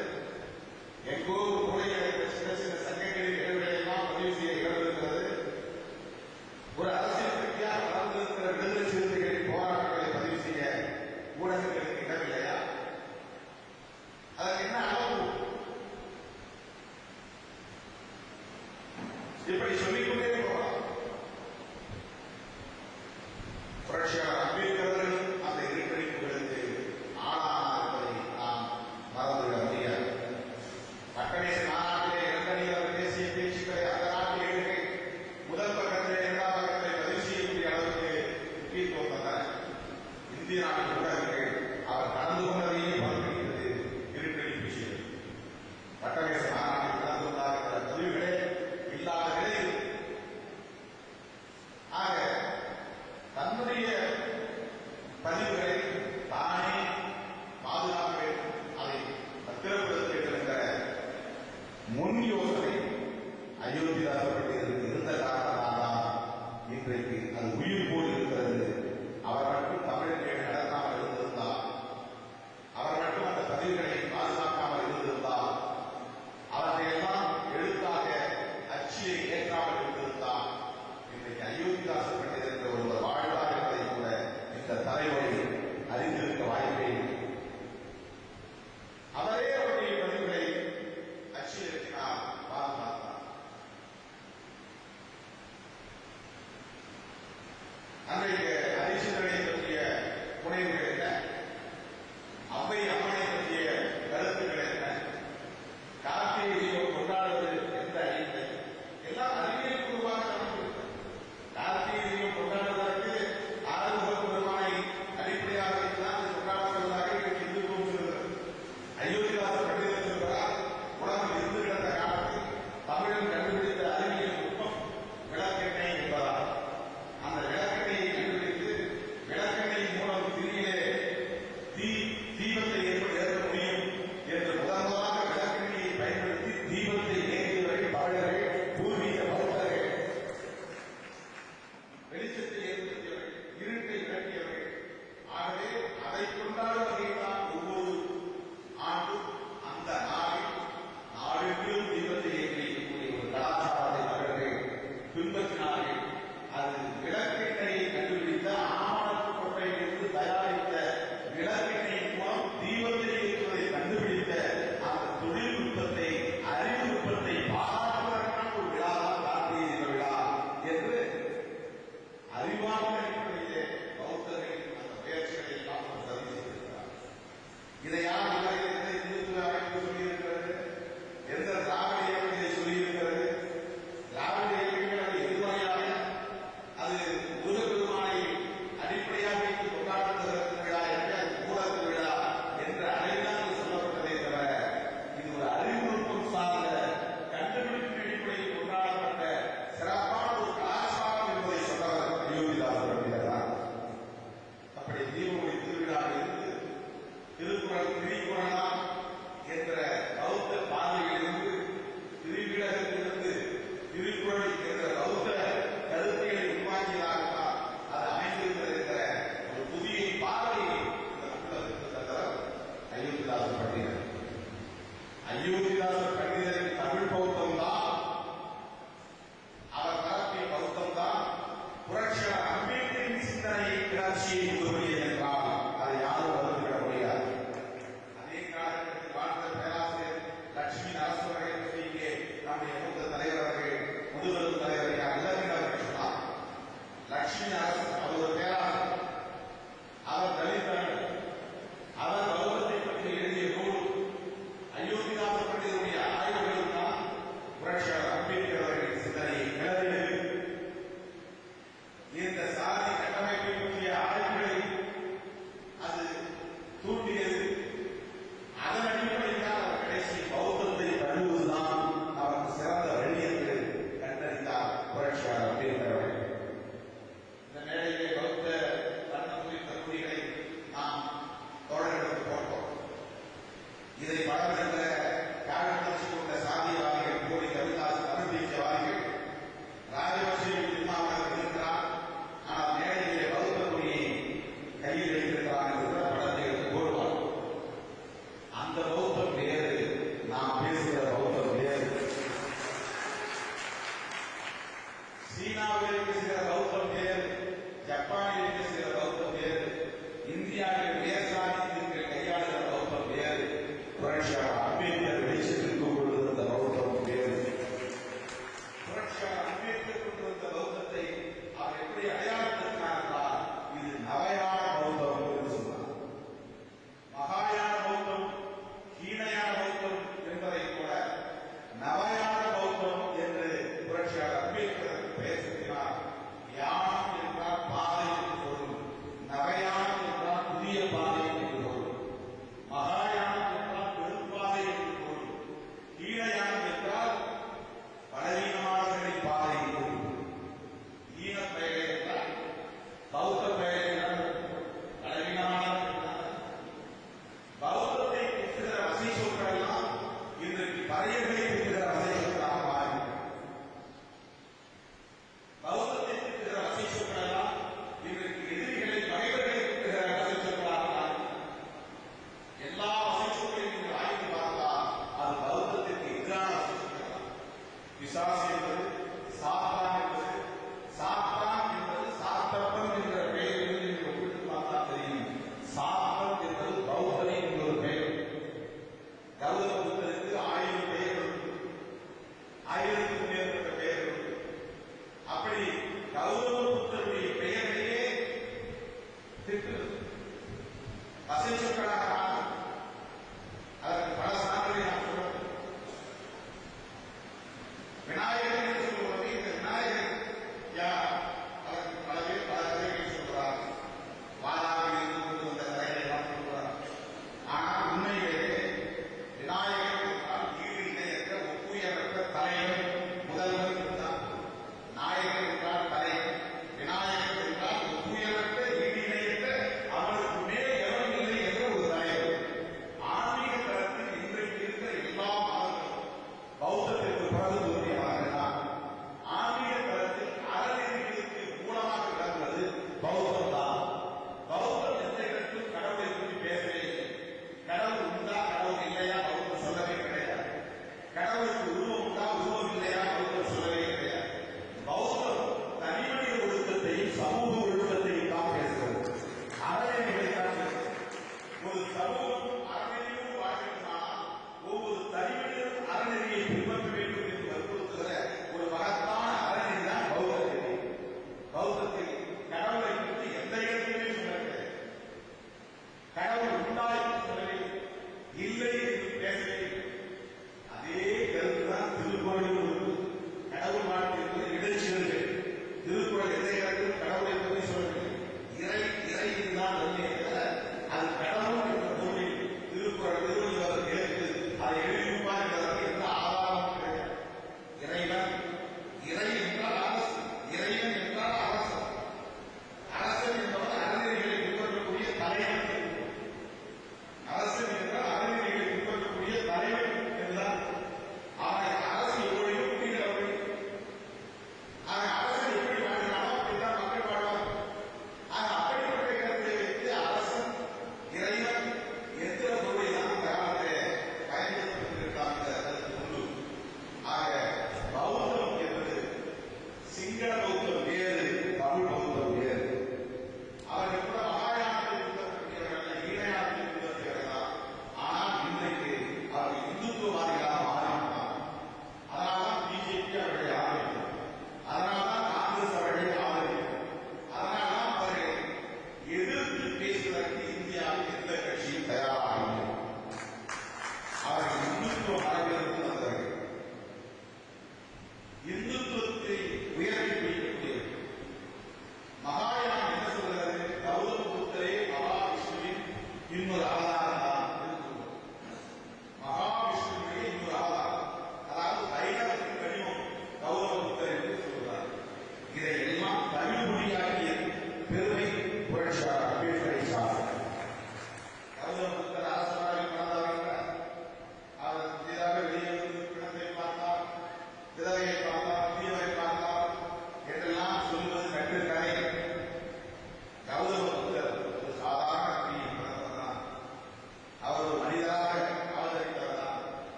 Speaker 3: முன் யோசனை அயோத்திதாசர் பண்டிதருக்கு இருந்த காரணத்தால்தான் இன்றைக்கு அது உயிர் போல் இருக்கிறது. அவர் மட்டும் தமிழிலே நடத்தாமல் இருந்திருந்தார், அவர் மட்டும் அந்த பதிவுகளை பாதுகாக்காமல் இருந்திருந்தார், அவற்றையெல்லாம் எழுத்தாக அச்சியை ஏற்றாமல் இருந்திருந்தார், இன்றைக்கு அயோத்திதாசர் பண்டிதர் என்ற ஒருவர் வாழ்வார் என்பதை கூட இந்த தலைவரை அறிந்திருக்க வாய்ப்பே இல்லை. அவரே அவருடைய பதிவுகளை அச்சில் எழுதினார், பாதுகாத்தார். அன்றைக்கு ஹரிச்சந்திரனை பற்றிய புனைவுகள் என்ன, அவ்வை அம்மனை பற்றிய கருத்துக்கள் என்ன, கார்த்திகை தீபம் கொண்டாடுவது எந்த அடிப்படை, எல்லாம் அறிவியல் பூர்வமாக நடந்திருக்கிறது. கார்த்திகை தீபம் கொண்டாடுவதற்கு ஆறுமுக பெருமானை அடிப்படையாக வைத்துதான் கொண்டாடுவதாக இந்து சொல்கிறது. அயோத்திதாசர் பண்டிதர் சொல்கிறார், உலகம் இருந்து கிடந்த காலத்தில் தமிழன் கண்டுபிடித்த அறிவியல் நுட்பம் விளக்கெண்ணெய் என்பதால் அந்த விளக்கெண்ணெயை கண்டுபிடித்து விளக்கெண்ணெய் மூலம் திரியிலே தீபத்தை ஏற்பட முடியும் என்று முதன்முதலாக விளக்கெண்ணெயை பயன்படுத்தி தீபத்தை ஏற்றியவர்கள் தமிழர்கள், பூர்வீக பௌத்தர்கள், வெளிச்சத்தை ஏற்படுத்தியவர்கள், இருட்டை விளக்கியவர்கள். ஆகவே அதை கொண்டாடும் வகையில்தான் ஒவ்வொரு ஆண்டும் அந்த நாளில் நாடெங்கிலும் தீபத்தை ஏற்றிய ஒரு கலாச்சாரத்தை அவர்கள் பின்பற்றினார்கள். அது விளக்கெண்ணெயை கண்டுபிடித்த ஆமணக்கு கொட்டையிலிருந்து தயாரித்த விளக்கெண்ணெயின் மூலம் தீபத்தை ஏற்றுவதை கண்டுபிடித்த அந்த தொழில்நுட்பத்தை, அறிவுநுட்பத்தை பாராட்டுவதற்கான ஒரு விழா தான் கார்த்திகை தீப விழா என்று அறிவார்ந்த அடிப்படையிலே பௌத்தர்கள் அந்த முயற்சிகளை எல்லாம் சரி செய்திருக்கிறார். இதை யார் எந்த இந்துத்துவ அமைப்பு சொல்லியிருக்கிறது, எந்த திராவிட இயக்கம் இதை சொல்லியிருக்கிறது? திராவிட இயக்கங்கள் அது எதிர்மறையாக அது முருகப்பெருமானை அடிப்படையாக வைத்து கொண்டாடுவதற்கு விழா என்று அது மூலத்து விழா என்ற அளவிலாக சொல்லப்பட்டதே தவிர இது ஒரு அறிவுநுட்பம் சார்ந்த கண்டுபிடிப்பின் அடிப்படையில் கொண்டாடப்பட்ட சிறப்பான ஒரு கலாச்சாரம் என்பதை சொன்னவர் அயோத்திதாசர் பண்டிதர் தான். அப்படி தீபாவளி திருவிழாவில் இருந்து திருக்குறள் திரிகுறளாம் என்ற பௌத்த பார்வையிலிருந்து திருவிழகத்திலிருந்து திருக்குறள் என்ற பௌத்த கருத்துக்களை உருவாக்கியதாகத்தான் அது அமைந்திருக்கிறது என்ற ஒரு புதிய பார்வையை இந்த மக்களுக்கு தந்தவர் அயோத்திதாசர் பண்டிதர். அயோத்திதாசர் பண்டிதரின் தமிழ் பௌத்தம் தான், அவர் நடத்திய பௌத்தம் தான் புரட்சியாளர் அம்பேத்கரின் சிந்தனையை கிளர்ச்சியை உருவடியது என்றால் அதை யாரும் மறுத்துவிட முடியாது. அதே காலகட்டத்தில் வாழ்ந்த பேராசிரியர் லட்சுமி நரசிம்மரை பற்றி இங்கே நம்முடைய மூத்த தலைவர் அவர்கள், முதுகெலும்பு தலைவர் இலக்கினர் சொன்னார். லட்சுமி நரசிம்மர் அவர் ஒரு பேராசிரியர், அவர் தலித்தர், அவர் பௌத்தத்தை பற்றி எழுதிய நூல் அயோத்திதாசர் பண்டிதருடைய ஆய்வுகள் தான் புரட்சியாளர் அம்பேத்கர் அவர்களின் சிந்தனையை கிளறியது. இந்த சாதி கட்டமைப்பை பற்றிய ஆய்வுகளை அது தூண்டியது. அதன் அடிப்படையில் அவர் கடைசி பௌத்தத்தை தழுவுவதுதான் அவருக்கு சிறந்த வழி என்று கண்டறிந்தார் புரட்சியாளர் அம்பேத்கர் அவர்கள். இந்த மேடையிலே பௌத்த தன்னமுறை கருவிகளை நாம் தோழர்களுக்கு போட்டோம். இதை வளர்ந்த காலக்கட்சி கொண்ட சாதியவாதிகள், போலி கவிதாஸ், தமிழ் தேசியவாதிகள், ராஜபக்சேவில் திருமாவளவன் இருக்கிறார், ஆனால் மேடையிலே பௌத்த கொடியை கையில் வைத்திருக்கிறார் என்ற படத்தை எடுத்து போடுவார். அந்த பௌத்தம் வேறு, நாம் பேசுகிற பௌத்தம் வேறு. சீனாவில் பேசுகிற பௌத்தம் வேறு, ஜப்பானில் பேசுகிற பௌத்தம் வேறு, இந்தியாவில் மேற்சாதியத்தில் கையாளுகிற பௌத்தம் வேறு. புரட்சியாளர் அம்பேத்கர் வெளிச்சத்திற்கு கொண்டிருந்த பௌத்தம் வேறு. புரட்சியாளர் அம்பேத்கர் கொண்டிருந்த பௌத்தத்தை அவர் எப்படி அடையாளப்படுத்தினார் என்றால் இது நவயான பௌத்தம் என்று சொன்னார். மகாயான பௌத்தம், ஹீனயான பௌத்தம் என்பதை கூட நவயான பௌத்தம் என்று புரட்சியாளர் அம்பேத்கருக்கு பெயர் சூட்டினார். யானம் என்றால் பாதை என்று பொருள், நவயானம் என்றால் புதிய பாதை என்று பொருள், மகாயானம் என்றால் பெரும்பாதை என்று பொருள், ஹீனயானம் என்றால் பலவீனமானவர்களின் பாதை என்று பொருள். ஈன பெயரை என்றால் பௌத்த பெயரை என்றால் பலவீனமானவர்கள். பௌத்தத்தை பேசுகிற வசி சொற்கள் எல்லாம் இன்றைக்கு பறையர்களை பேசுகிற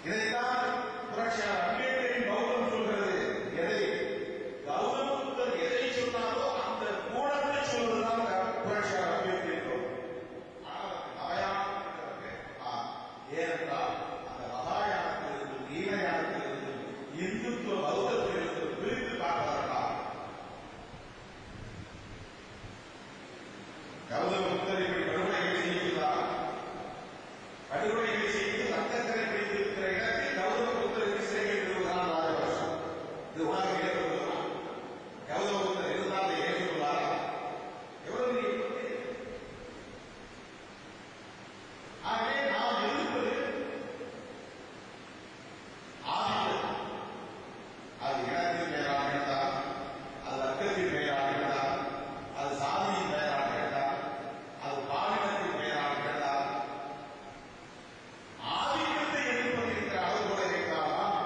Speaker 3: இதைத்தான் புரட்சியாளர் அம்பேத்கரின் பௌத்தம் சொல்கிறது. எதை கௌதம புத்தர் எதை சொன்னாரோ அந்த கூடத்தை சொல்வதுதான் புரட்சியாளர் அம்பேத்கரின் பௌத்தம். ஏனென்றால் அந்த மகாயானத்திலிருந்து ஈனயானத்திலிருந்து இந்துத்துவ பௌத்தத்திலிருந்து பிரித்து பார்ப்பதற்காக கௌதம புத்தர் இப்படி படுகொலைகளை செய்கிறார். படுகொலைகளை செய்து ரத்தக்கரை பிடித்திருக்கிற இடத்தில் கௌதம புத்தருக்கு சிறையில் விடுவதுதான் ராஜபக்ஷம். இது உலக ஏற்றுக்கொள்கிறார். கௌதம புத்தர் இருந்தால் அதை ஏற்றுக்கொள்ளாரா? எவ்வளவு ஆகவே நாம் எதிர்ப்பது ஆதிக்கம். அது இனத்தின் பெயராக இருந்தால், அது வர்க்கத்தின் பெயராக இருந்தால், அது சாதியின் பெயராக இருந்தால், அது பாலினத்தின் பெயராக இருந்தால், ஆதிக்கத்தை எதிர்ப்பதிருக்கிற அளவுகோலை வைத்தால்தான்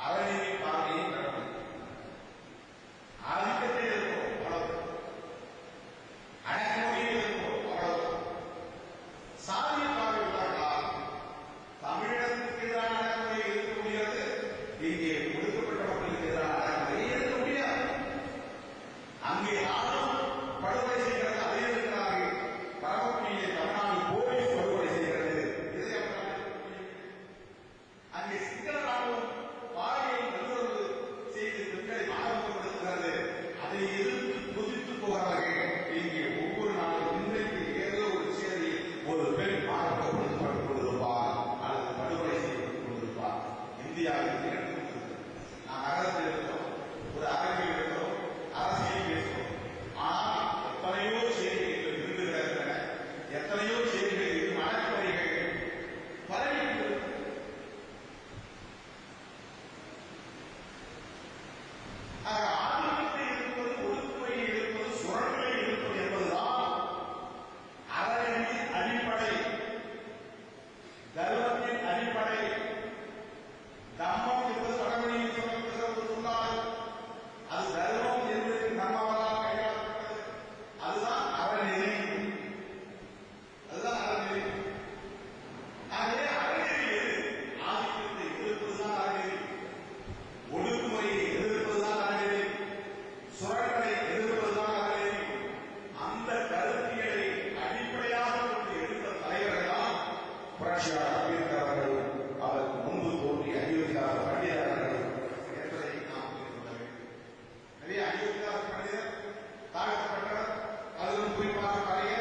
Speaker 3: அறநெறி பார்வையை கடமை. ஆதிக்கத்தை எதிர்ப்போம் அவ்வளவு, அடக்குமுறையை எதிர்ப்போம் அவ்வளவு. சாதிய பார்வையிட்டால் தமிழினத்துக்கு எதிரான அடக்குமுறையை எதிர்க்க முடியாது, இங்கே ஒடுக்கப்பட்ட மக்களுக்கு எதிரான அடக்குமுறையை எதிர்க்க முடியாது. அங்கே ஆளும் படுகொலை செய்கிறது, அதை எதிர்க்கிறார்கள். பரமக்குடியிலே தமிழ்நாடு போலீஸ் படுகொலை செய்கிறது, இதை அங்கே சிங்கள ராணுவம் பாலியல் வல்லுறவு செய்து பெண்களை மாணவப்படுத்துகிறது, அதை எதிர்த்து குதித்து போகிறார்கள். இங்கே ஒவ்வொரு நாளும் இன்றைக்கு ஏதோ ஒரு சேரியில் ஒரு பெண் மாணவப்படுத்தப்பட்டுக் கொண்டிருப்பார் அல்லது படுகொலை செய்யப்பட்டுக் கொண்டிருப்பார். இந்தியாவில் நாம் நகரத்தில் இருக்கிறோம், ஒரு அரங்கில் இருக்கிறோம், அரசியல் பேசுகிறோம். ஆனால் எத்தனையோ செய்திகள் இருந்து கிடக்கின்றன, எத்தனையோ செய்திகள் இருக்கும் அடக்குமுறைகள் பரவி ஆதிக்கத்தை இருப்பது, ஒடுக்குமுறையை இருப்பது, சுரண்டலை இருப்பது என்பதுதான் அறநிலையின் அடிப்படை, தர்மத்தின் அடிப்படை. தர்மம் என்பது வடமொழியில் சொல்லப்படுகிற ஒரு சொல்லால் அது தர்மம் என்று நம்மவரால் கையாளப்பட்டது. அதுதான் அறநெறி, அதுதான் அறநெறி. ஆகவே அறநெறி எது? ஆதிக்கத்தை எதிர்ப்பதுதான் அறநெறி, ஒடுக்குமுறையை எதிர்ப்பதுதான் அறநெறி, சுரண்டலை எதிர்ப்பதுதான் அறநெறி. அந்த கருத்தியலை அடிப்படையாக கொண்டு எடுத்த தலைவர்கள் தான் புரட்சியாளர் அம்பேத்கர் அவர்கள், அதற்கு முன்பு தோன்றிய அயோத்திதாச பண்டிதர்கள் என்பதை நாம் புரிந்து கொள்ள வேண்டும். நிறைய அயோத்திதாச பண்டிதர் தாழ்த்தப்பட்டவர், அதிலும் குறிப்பாக பழைய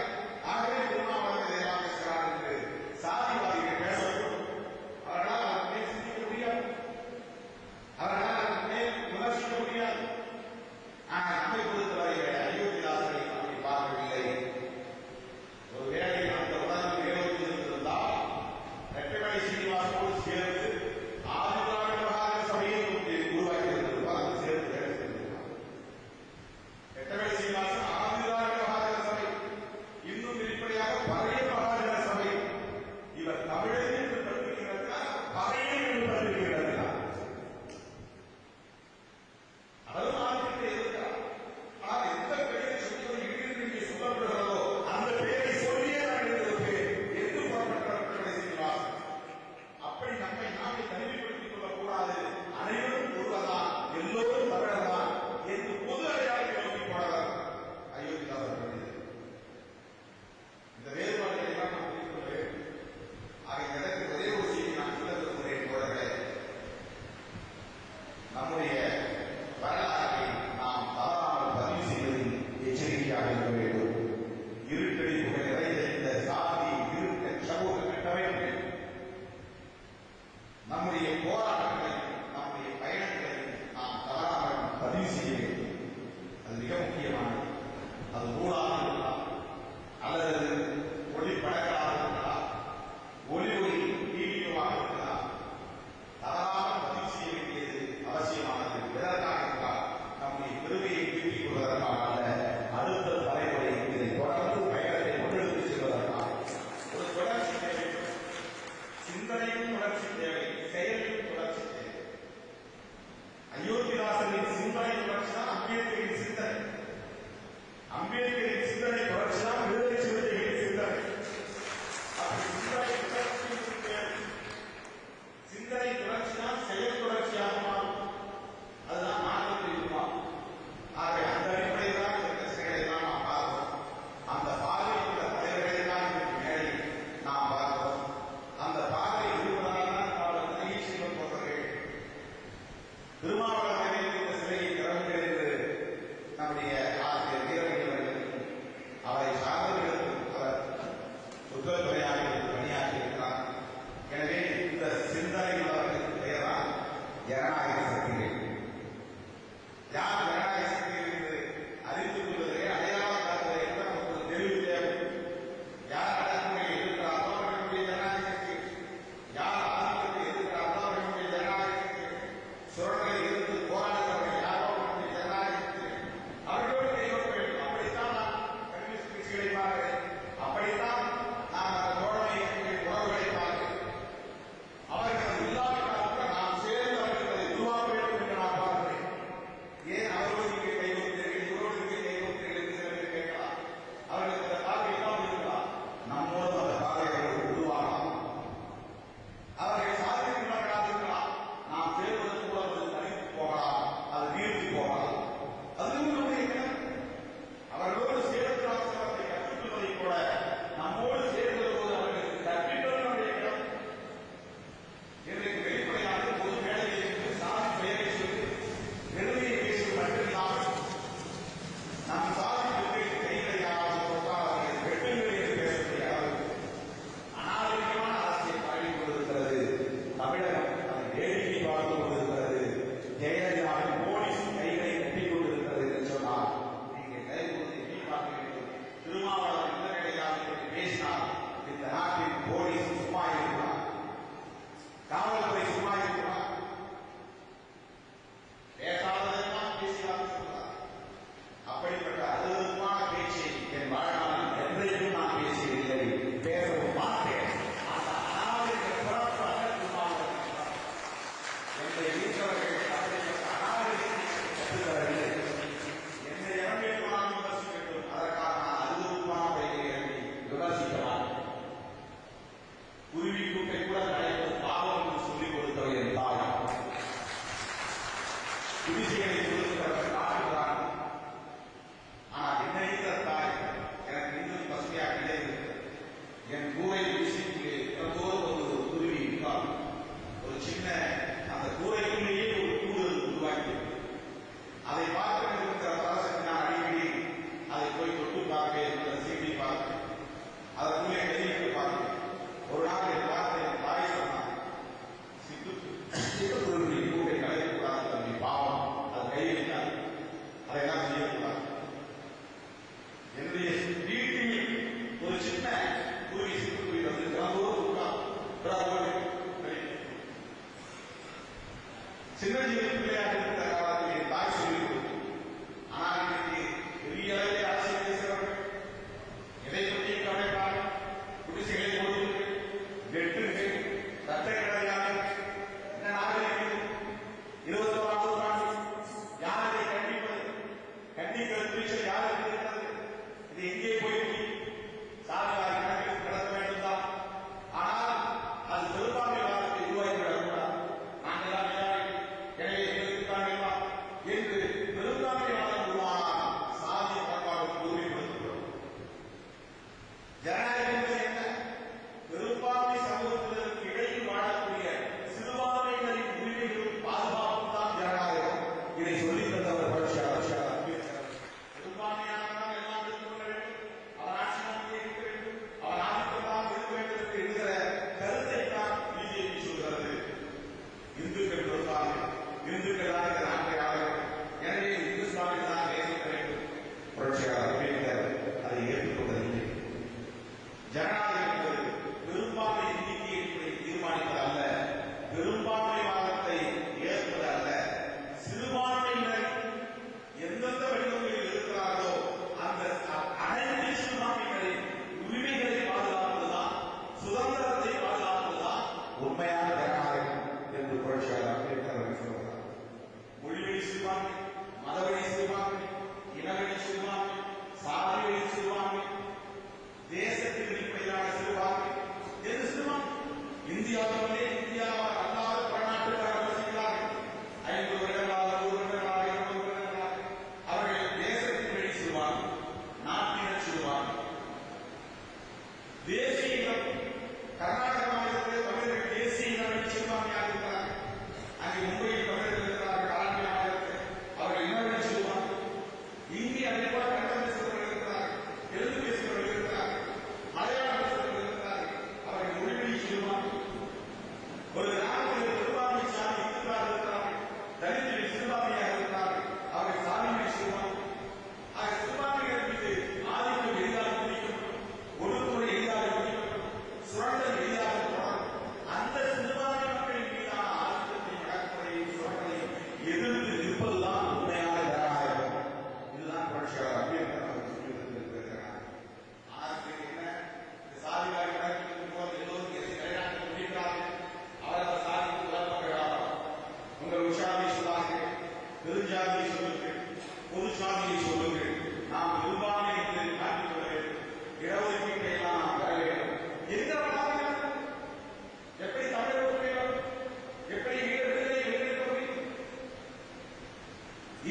Speaker 3: ஆகவே திருமாவளவன் இதையெல்லாம் பேசுகிறார் என்று சாதிவாதிகள் பேசப்படும். அவர்களால் அதன் மேல் சிந்திக்க முடியாது, அவர்களால் அதன் மேல் விமர்சிக்க முடியாது. ஆனால் நம்மை பொறுத்தவரையிலே அயோத்திதாசரை அப்படி பார்க்கவில்லை. ஒருவேளை அந்த உணர்வு நிகழ்ச்சி இருந்திருந்தால் ரெட்டமலை சீனிவாசனோடு சேர்ந்து ஆதிதிராவிட மகாஜன சபையை உருவாக்கி இருந்திருப்பார், அது சேர்ந்து எடுத்திருந்திருப்பார். ரெட்டமலை சீனிவாசன் ஆதிதிராவிட மகாஜன சபை, இன்னும் வெளிப்படையாக பழைய மகாஜன சபை. இவர் தமிழர் என்று கற்பிக்கிறார், பழைய என்று கற்பிக்கிறார். அவரும் ஆதிக்கத்தை எதிர்க்கிறார். ஆனால் எந்த பெயரை சொல்வது இங்கிருந்து இங்கே சொல்லப்படுகிறதோ அந்த பெயரை சொல்லியே நான் எழுதியிருப்பேன் என்று புறப்பட்ட சீனிவாசன். அப்படி நம்மை நாமே தனிமைப்படுத்திக் கொள்ளக்கூடாது. அனைவரும் ஒருவர்தான், எல்லோரும் தமிழர்தான் என்று பொது அடையாளத்தை நோக்கி போனவர் அயோத்திதாசர் பண்டிதர். இந்த வேறுபாடுகளை எல்லாம் நாம் புரிந்து கொள்ள வேண்டும். ஆக எனக்கு ஒரே ஒரு செய்தி நான் சொல்ல விரும்புகிறேன் தோழர்களே. நம்முடைய வரலாற்றை நாம் தவறாமல் பதிவு செய்வதில் எச்சரிக்கையாக இருக்க வேண்டும். இருட்டடி புகை நிறைந்த இந்த சாதி இருட்ட சமூக கட்டமைப்பு நம்முடைய போராட்டங்களை, நம்முடைய பயணங்களை நாம் தவறாமல் பதிவு செய்ய வேண்டும். அது மிக முக்கியமானது. அது நூலாக இருக்கலாம், அல்லது ஒளிப்படங்களாக இருக்கலாம், ஒலி வீடியோவாக இருக்கலாம். தவறாமல் பதிவு செய்ய வேண்டியது அவசியமானது. எதற்காக என்றால் நம்முடைய பெருமையை தூக்கிக் கொள்வதற்காக அல்ல, அடுத்த தலைமுறை இதை தொடர்ந்து பயணத்தை முன்னெடுத்து செல்வதற்காக. ஒரு தொடர்ச்சி தேவை, சிந்தனையும் தொடர்ச்சி தேவை, செயலிலும் தொடர்ச்சி தேவை. அயோத்திதாசனின் சிந்தனை தொடர்ச்சி தான் அம்பேத்கரின் சிந்தனை, அம்பேத்கரின் சிந்தனை தொடர்ச்சி தான் விடுதலை சிறுத்தைகளின் சிந்தனை. அப்படி சிந்தனை தொடர்ச்சி தேவை. குருவி கூட்டை கூட நடைபெறும் பாவம் என்று சொல்லிக் கொடுத்தவர் என் தாய். குடிசைகளை கொடுக்கிறவர் காட்டுகிறார். ஆனால் என்ன தாய் எனக்கு இன்னும் பசுமையாக கிடையாது. என் கூரை வீசிக்கு எப்போது ஒரு குருவி இருக்கார். ஒரு சின்ன அந்த கூரைக்குள்ளேயே ஒரு கூடு உருவாக்கி அதை பார்க்க இருக்கிற பரசத்தை நான் அடிக்கடி அதை போய் தொட்டு பார்ப்பேன், சீட்டி பார்ப்பேன், அதற்குள்ளே கையிட்டு பார்ப்பேன். ஒரு நாள் என் பார்த்து என் தாய் சொன்னார், சிட்டுக்குருவி கூட்டை கலையக்கூடாது தம்பி, பாவம், அது கையெழுத்தாது, அதையெல்லாம் செய்யக்கூடாது. என்னுடைய வீட்டில் ஒரு சின்ன குருவி சிட்டுக்குருவி வந்து சின்னஞ்சிறு பிள்ளையாக இருக்கிற காலத்தில் என் தாய் சொல்லிக் கொடுக்கும். ஆனால் இன்னைக்கு பெரிய அளவில் அரசியல் பேசுகிறவர்கள் எதை பற்றியும் கவலைப்பார்கள். குடிசைகளை கொடுத்து வெட்டுங்கள், ரத்த கிடையாது, என்ன நாகரிகம் 21ஆம் நூற்றாண்டு யாரை கண்டிப்பது, கண்டிக்கிற துணிச்சல் யாருக்கு இருக்கிறது? இது எங்கே போய் சாதிவாரி கணக்கில் நடத்த வேண்டும் தான். ஆனால் அது பெரும்பான்மை வாதத்தை உருவாக்கிவிடக்கூடாது. நாங்கள் எனவே என்று பெரும்பான்மை வாதம் உருவானால் சாதிய பண்பாடு உரிமைப்படுத்தப்படும். ஜனநாயகம் என்பது என்ன? பெரும்பான்மை சமூகத்தினருக்கு இடையில் வாழக்கூடிய சிறுபான்மையினரின் உரிமைகளும் பாதுகாப்பும் தான் ஜனநாயகம். இதை சொல்லித் தந்தவர் பெரும்பான்மையானதான் எல்லாம் எடுத்துக் கொள்ள வேண்டும், அவர் ஆட்சி நாட்டிலே இருக்க வேண்டும், அவர் ஆதிக்கமாக இருக்க வேண்டும் என்கிற கருத்தை தான் பிஜேபி சொல்கிறது. இந்துக்கள் பெரும்பான்மை, இந்துக்கள் தான் இந்த நாட்டை ஆள வேண்டும், எனவே இந்து சுவாமி தான் நேசிக்க வேண்டும். புரட்சியாளர் அம்பேத்கர் அதை ஏற்றுக்கொண்டதில்லை. ஜனநாயகம் என்பது பெரும்பான்மை எண்ணிக்கையை தீர்மானிப்பது அல்ல, பெரும்பான்மை வாதத்தை ஏற்பது அல்ல. சிறுபான்மையினர் எந்தெந்த வடிவங்களில் இருக்கிறார்களோ அந்த அனைத்து சிறுபான்மையினரின் உரிமைகளை பாதுகாப்பதுதான், சுதந்திரத்தை பாதுகாப்பதுதான் உண்மையான ஜனநாயகம் என்று புரட்சியாளர் அம்பேத்கர் சொல்கிறார். மொழிவழி சிறுபான்மை, மதவழி சிறுபான்மை, இனவழி சிறுபான்மை, சாதிவழி சிறுபான்மை, தேசத்தின் அடிப்படையிலான சிறுபான்மை என்று சிறுபான்மை. இந்தியாவிலே இந்தியாவால் அல்லாத பன்னாட்டுக்காரர்கள் வசிக்கிறார்கள். 50 வருடங்களாக, 100 வருடங்களாக, 200 வருடங்களாக அவர்கள் தேசத்தின் வழி சிறுபான்மை, நாட்டினர் சிறுபான்மை. தேசிய இனம் கர்நாடக மாநிலத்தில் தமிழர்கள் தேசிய இன வழி சிறுபான்மையாக இருக்கிறார்கள். அங்கே மும்பையில் தமிழர்கள் இருக்கிறார்கள், ஆந்திர மாநிலத்தில் அவர்கள் இனவழி சிறுபான்மை. இங்கே அதேபோல கன்னடம் பேசுபவர்கள் இருக்கிறார்கள், தெலுங்கு பேசுபவர்கள் இருக்கிறார்கள், மலையாளம் பேசுபவர்கள் இருக்கிறார்கள், அவர்கள் மொழிவழி சிறுபான்மை. ஒரு கிராமத்தில் பெரும்பான்மை சாதி இந்துக்களாக இருக்கிறார்கள், தலித்துகள் சிறுபான்மையாக இருக்கிறார்கள், அவர்கள் சாதிமை சிறுபான்மை. ஆக சிறுபான்மைகள் மீது ஆதிக்கம் எளிதாக பிடிக்கப்படும், ஒடுக்குமுறை எளிதாக பிடிக்கப்படும், சுரண்டல் எளிதாக தொடரும். அந்த சிறுபான்மை மக்களின் மீதான ஆதிக்கத்தையும் அடக்குமுறையையும் சுரண்டலையும் எதிர்த்து நிற்பதுதான் உண்மையான ஜனநாயகம். இதுதான் புரட்சியாளர் அம்பேத்கர் அவர்கள் சொல்லி வந்திருக்கிறார். ஆனால் என்ன, சாதிவாரி கணக்கின் போது எல்லோரும் நிலைநாட்ட முடிகிறார்கள். அவரவர் சாதிக்கு உலகப்படாமல் உங்கள் உஷாவை சொல்லார்கள், பெருஞ்சாதியை சொல்லுங்கள், பொது சாதியை சொல்லுங்கள். நாம் பெரும்பான்மை என்று காட்டிக்கொள்ள வேண்டும். இடஒதுக்கீட்டை எல்லாம் நாம் பெற வேண்டும். எந்த வளாகம் எப்படி தமிழர் எப்படி ஈழ விடுதலை வென்றெடுக்க முடியும்?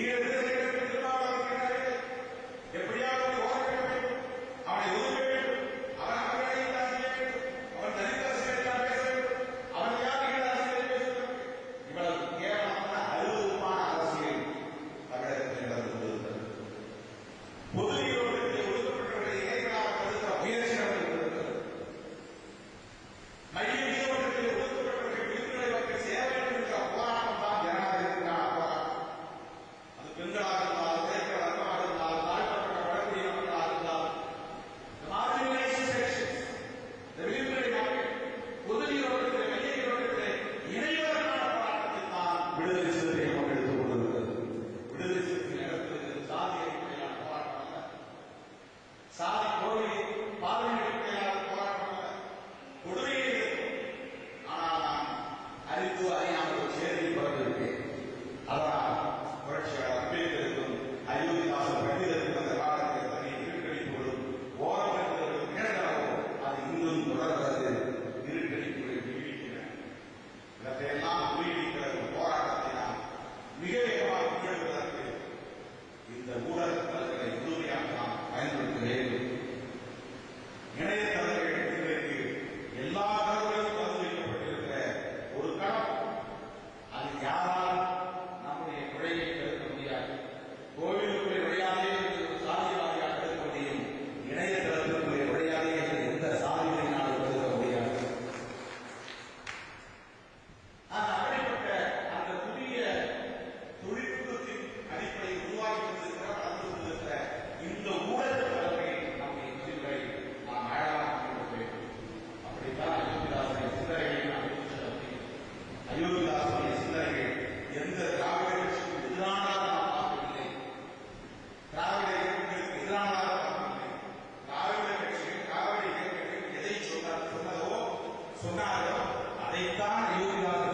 Speaker 3: ஈழ விடுதலை திருமாவளவன் எப்படியாவது ஓரக்க வேண்டும், அவனை ஒதுக்க வேண்டும், அவன் அவர்களை செய்ய வேண்டும், அவன் தலித் அரசியல் பேச வேண்டும், அவன் யார் ஈழ அரசியலை பேச வேண்டும். இவ்வளவு கேவலமான அருவருப்பான அரசியல் தமிழகத்தில் நடந்து கொண்டிருக்கிறது. பொது நீரோட்டத்தில் ஒதுக்கப்பட்டவர்களை இணைகளாக கருதுகிற முயற்சி நடந்து கொண்டிருக்கிறது. மைய நீரோட்டத்தில் ஒதுக்கப்பட்டவர்கள் விடுதலை மக்கள் சேர வேண்டும் என்ற போராட்டம் தான் ஜனநாயகத்திற்கான போராட்டம். அது பெண்களாக இருந்தாலும், உழைப்பாளர்களாக இருந்தாலும், தாழ்த்தப்பட்ட வழக்குரிய மக்களாக இருந்தாலும், இந்த விடுதலை மக்கள் பொது நீரோட்டத்தில் மைய நீரோட்டத்தில் இணைவதற்கான போராட்டத்தில் தான் விடுதலை சிறுத்தை மக்கள் எடுத்துக் கொண்டிருக்கிறது. விடுதலை சிறுத்தை நடத்துவது சாதி அடிப்படையிலான போராட்டம் அல்ல, சாதி கோரிக்கை பாதை அடிப்படையிலான போராட்டம் அல்ல. கொடுமையை இருக்கும், ஆனால் நான் அறிந்து அறியாமல் ஒரு சேரில் பிறந்திருக்கேன். அதனால் புரட்சியாளர் அம்பேத்கருக்கும் அயோத்திதாசன் பண்டிதருக்கும் அந்த காலத்தில் தன்னை இருட்டடிப்போடும் ஓரம் என்பதற்கு நிகழ்ந்தாலும் அது இன்னும் தொடர்கிறது. இருட்டடி சொன்னாரோ அதைத்தான் அயோத்தியாக